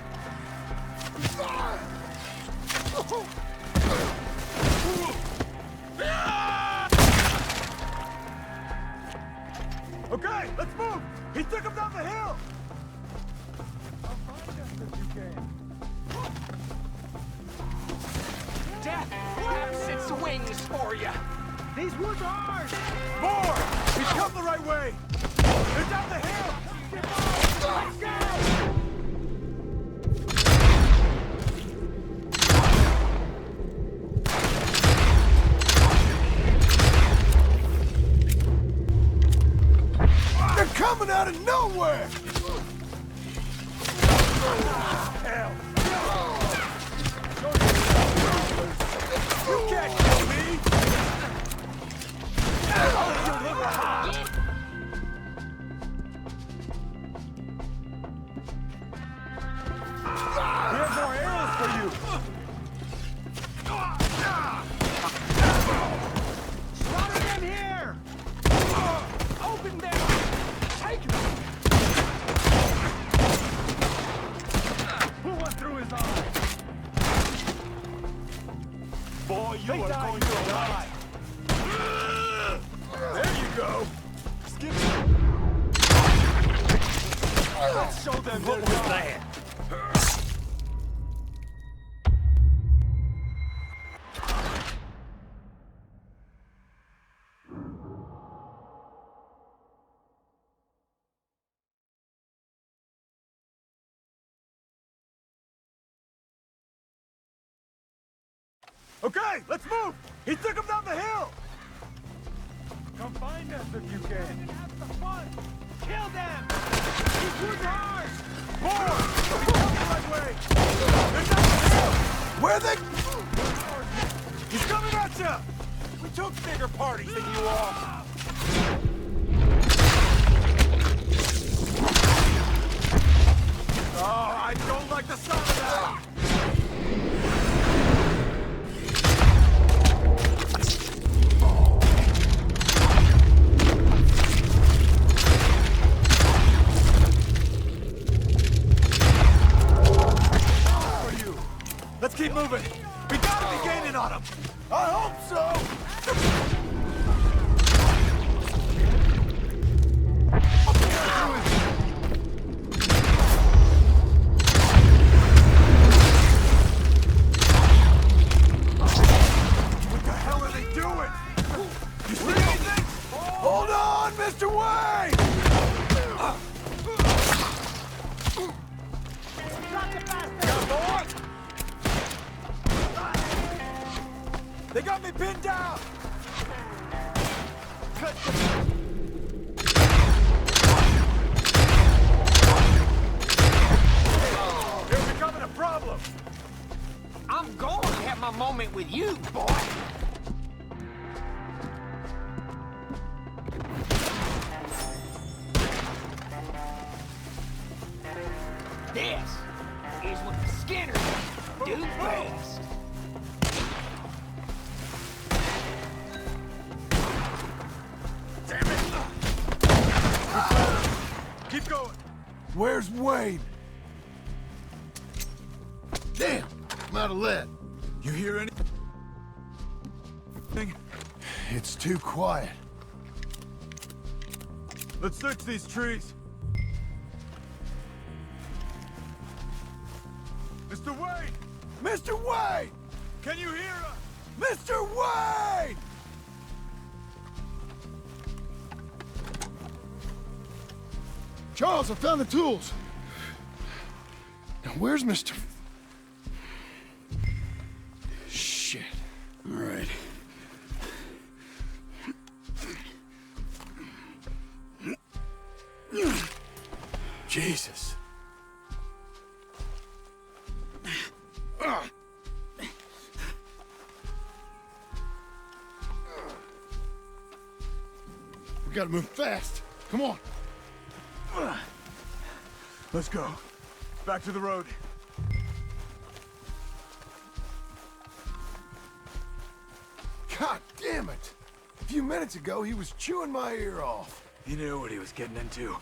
Speaker 2: Okay, let's move! He took him down the hill! I'll find us if you can.
Speaker 8: Death flaps its wings for you.
Speaker 2: These woods are ours! More! He's come the right way! They're down the hill! Let's go!
Speaker 1: Coming out of nowhere!
Speaker 2: Hell! You can't kill me! I'll deliver hot! We have more arrows for you! Slaughter them here! Open them! Take him! Who went through his eye? Boy, you are going to die! There you go! Skip it! Let's show them what was that! Okay, let's move! He took him down the hill! Come find us if you can. Have some fun! Kill them! These woods are ours! More! He's coming the right way! They're down the hill!
Speaker 1: Where are they?
Speaker 2: He's coming at you! We took bigger parties than you all! Oh, I don't like the sound of that! Let's keep moving. We gotta be gaining on them.
Speaker 1: I hope so.
Speaker 2: What the hell are they doing? You see anything?
Speaker 1: Hold on, Mr. Wayne!
Speaker 2: They got me pinned down! You're becoming a problem!
Speaker 8: I'm going to have my moment with you, boy!
Speaker 23: do fast.
Speaker 1: Damn it! Keep going. Where's Wayne? Damn, I'm out of lead. You hear anything? It's too quiet. Let's search these trees. Mr. Wayne! Mr. Wayne! Can you hear us? Mr. Wayne! Charles, I found the tools. Now, where's Mr. Shit.
Speaker 21: All right.
Speaker 1: Jesus. We gotta move fast. Come on. Let's go. Back to the road. God damn it! A few minutes ago, he was chewing my ear off.
Speaker 21: He knew what he was getting into.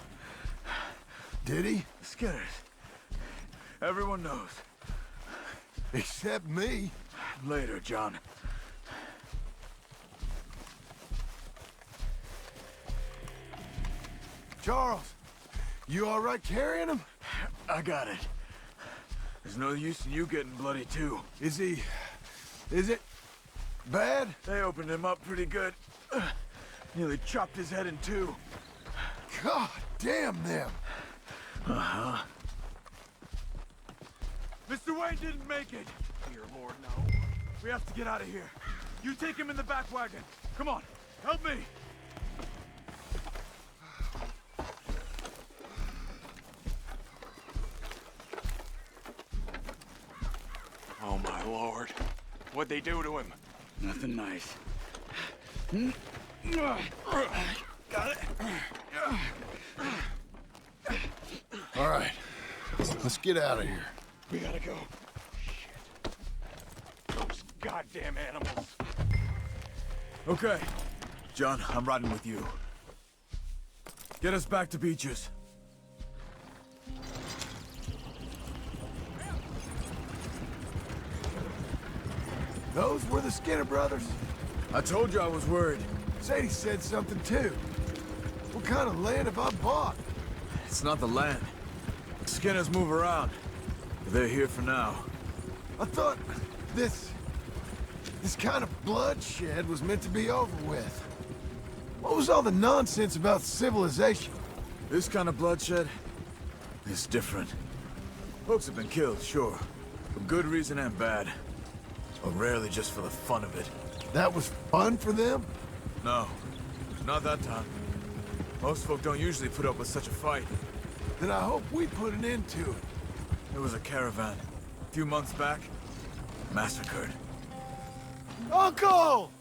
Speaker 1: Did he?
Speaker 21: Skinners. Everyone knows.
Speaker 1: Except me.
Speaker 21: Later, John.
Speaker 1: Charles, you all right carrying him?
Speaker 21: I got it. There's no use in you getting bloody, too.
Speaker 1: Is it bad?
Speaker 21: They opened him up pretty good. Nearly chopped his head in two.
Speaker 1: God damn them.
Speaker 21: Uh-huh.
Speaker 1: Mr. Wayne didn't make it. Dear Lord, no. We have to get out of here. You take him in the back wagon. Come on, help me.
Speaker 17: Oh, my Lord. What'd they do to him?
Speaker 21: Nothing nice.
Speaker 1: Got it. All right, let's get out of here.
Speaker 17: We gotta go. Shit. Those goddamn animals.
Speaker 21: Okay. John, I'm riding with you. Get us back to Beaches.
Speaker 1: Those were the Skinner brothers?
Speaker 21: I told you I was worried.
Speaker 1: Sadie said something too. What kind of land have I bought?
Speaker 21: It's not the land. Skinners move around. But they're here for now.
Speaker 1: I thought this kind of bloodshed was meant to be over with. What was all the nonsense about civilization?
Speaker 21: This kind of bloodshed is different. Folks have been killed, sure. For good reason and bad. But rarely just for the fun of it.
Speaker 1: That was fun for them?
Speaker 21: No. Not that time. Most folk don't usually put up with such a fight.
Speaker 1: Then I hope we put an end to it.
Speaker 21: There was a caravan. A few months back. Massacred.
Speaker 1: Uncle!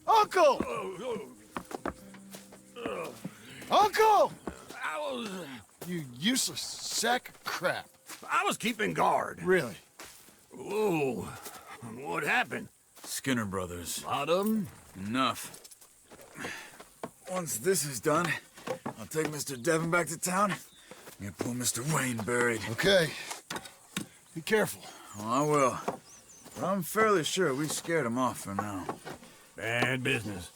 Speaker 1: Uncle! Uncle! You useless sack of crap.
Speaker 11: I was keeping guard.
Speaker 1: Really?
Speaker 11: Whoa. What happened?
Speaker 21: Skinner brothers.
Speaker 11: Lot of them?
Speaker 21: Enough. Once this is done, I'll take Mr. Devon back to town and get poor Mr. Wayne buried.
Speaker 1: Okay. Be careful.
Speaker 21: Oh, I will. But I'm fairly sure we scared him off for now.
Speaker 11: Bad business.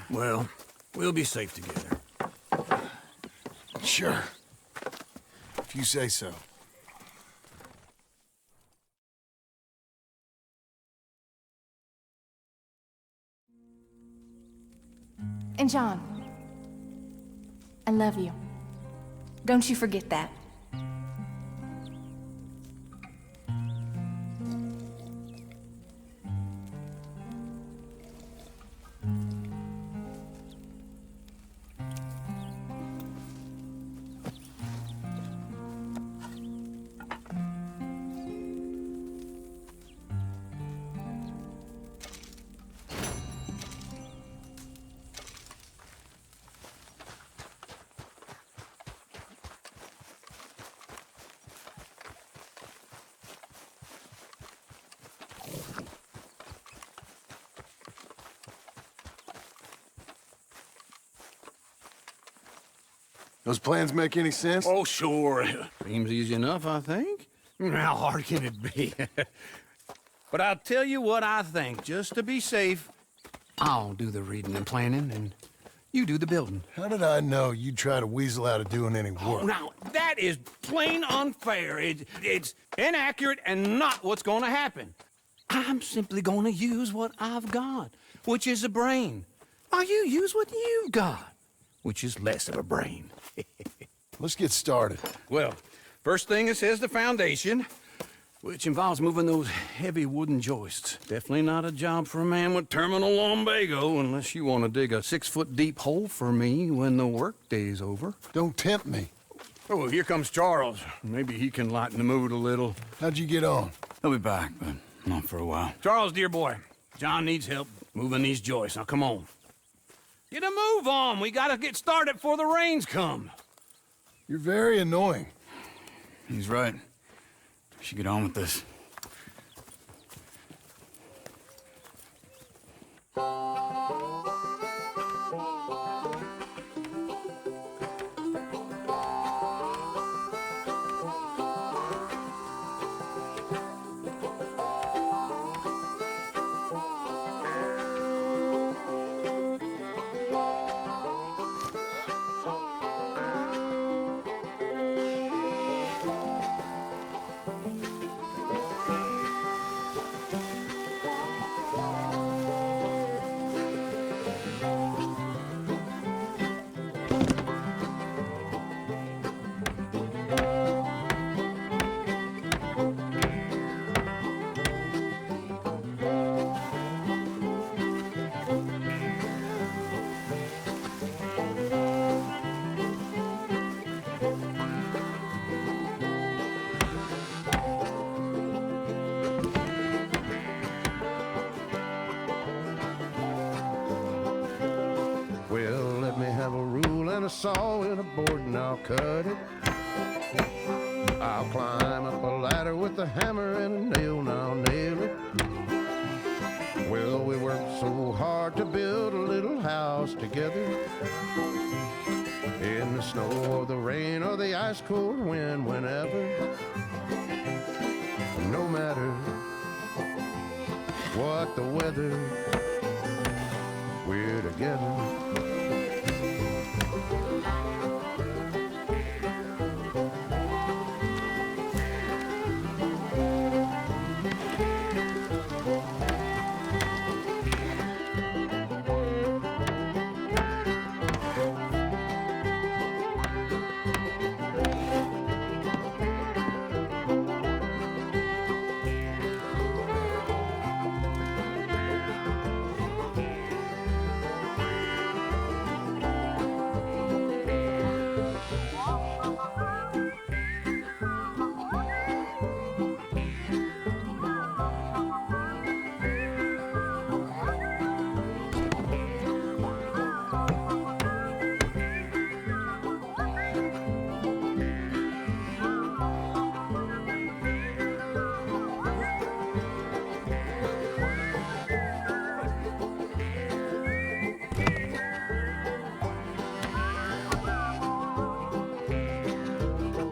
Speaker 11: Well, we'll be safe together.
Speaker 1: Sure. If you say so.
Speaker 15: And John, I love you. Don't you forget that.
Speaker 1: Those plans make any sense?
Speaker 11: Oh, sure. Seems easy enough, I think. How hard can it be? But I'll tell you what I think, just to be safe. I'll do the reading and planning, and you do the building.
Speaker 1: How did I know you'd try to weasel out of doing any work?
Speaker 11: Oh, now, that is plain unfair. It's inaccurate and not what's going to happen. I'm simply going to use what I've got, which is a brain. While you use what you've got, which is less of a brain.
Speaker 1: Let's get started.
Speaker 11: Well, first thing it says the foundation, which involves moving those heavy wooden joists. Definitely not a job for a man with terminal lumbago, unless you want to dig a 6-foot deep hole for me when the workday's over.
Speaker 1: Don't tempt me.
Speaker 11: Oh, here comes Charles. Maybe he can lighten the mood a little.
Speaker 1: How'd you get on?
Speaker 9: He'll be back, but not for a while.
Speaker 11: Charles, dear boy, John needs help moving these joists. Now, come on. Get a move on. We gotta get started before the rains come.
Speaker 1: You're very annoying.
Speaker 9: He's right. We should get on with this.
Speaker 14: Well, let me have a rule and a saw and a board and I'll cut it. I'll climb up a ladder with a hammer and a nail and I'll nail it. Well, we worked so hard to build a little house together. In the snow or the rain or the ice cold wind, whenever. No matter what the weather, we're together.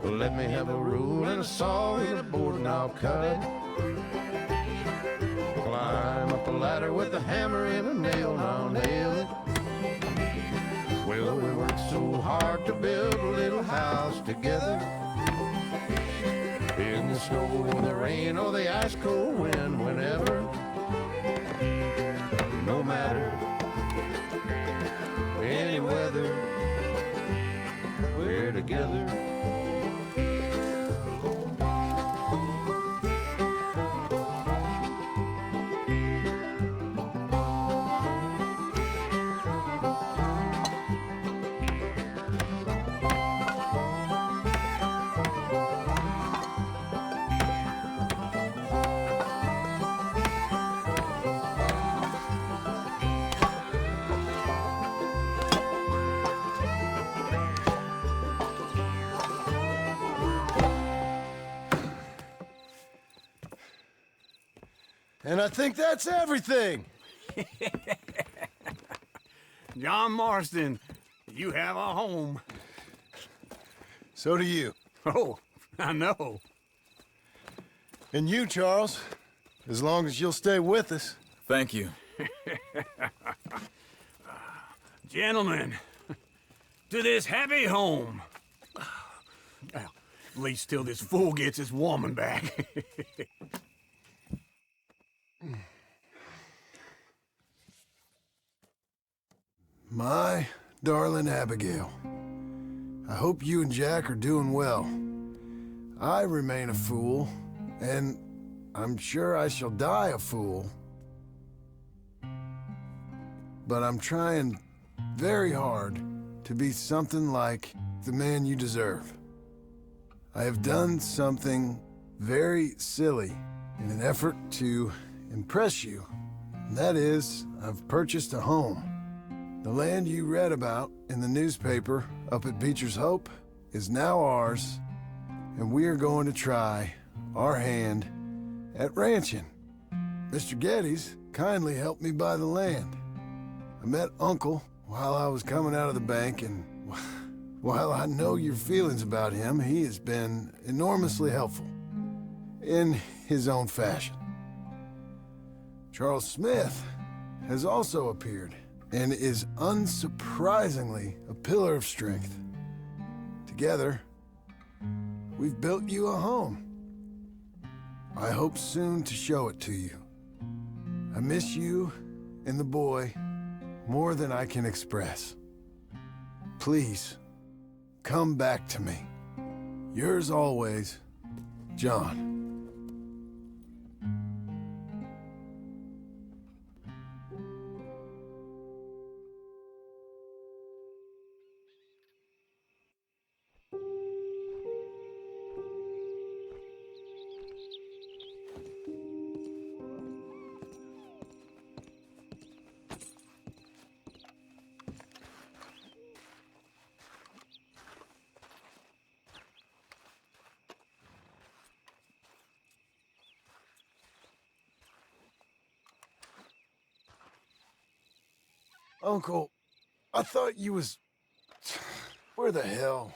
Speaker 14: Let me have a rule and a saw and a board and I'll cut it. Climb up a ladder with a hammer and a nail and I'll nail it. Well, we worked so hard to build a little house together. In the snow or the rain or the ice cold wind, whenever. No matter any weather, we're together.
Speaker 1: And I think that's everything.
Speaker 11: John Marston, you have a home.
Speaker 1: So do you.
Speaker 11: Oh, I know.
Speaker 1: And you, Charles, as long as you'll stay with us.
Speaker 21: Thank you.
Speaker 11: Gentlemen, to this happy home. Well, at least till this fool gets his woman back.
Speaker 1: My darling Abigail, I hope you and Jack are doing well. I remain a fool, and I'm sure I shall die a fool. But I'm trying very hard to be something like the man you deserve. I have done something very silly in an effort to impress you. And that is, I've purchased a home. The land you read about in the newspaper up at Beecher's Hope is now ours, and we are going to try our hand at ranching. Mr. Geddes kindly helped me buy the land. I met Uncle while I was coming out of the bank, and while I know your feelings about him, he has been enormously helpful in his own fashion. Charles Smith has also appeared and is unsurprisingly a pillar of strength. Together, we've built you a home. I hope soon to show it to you. I miss you and the boy more than I can express. Please, come back to me. Yours always, John. Uncle, I thought you was... Where the hell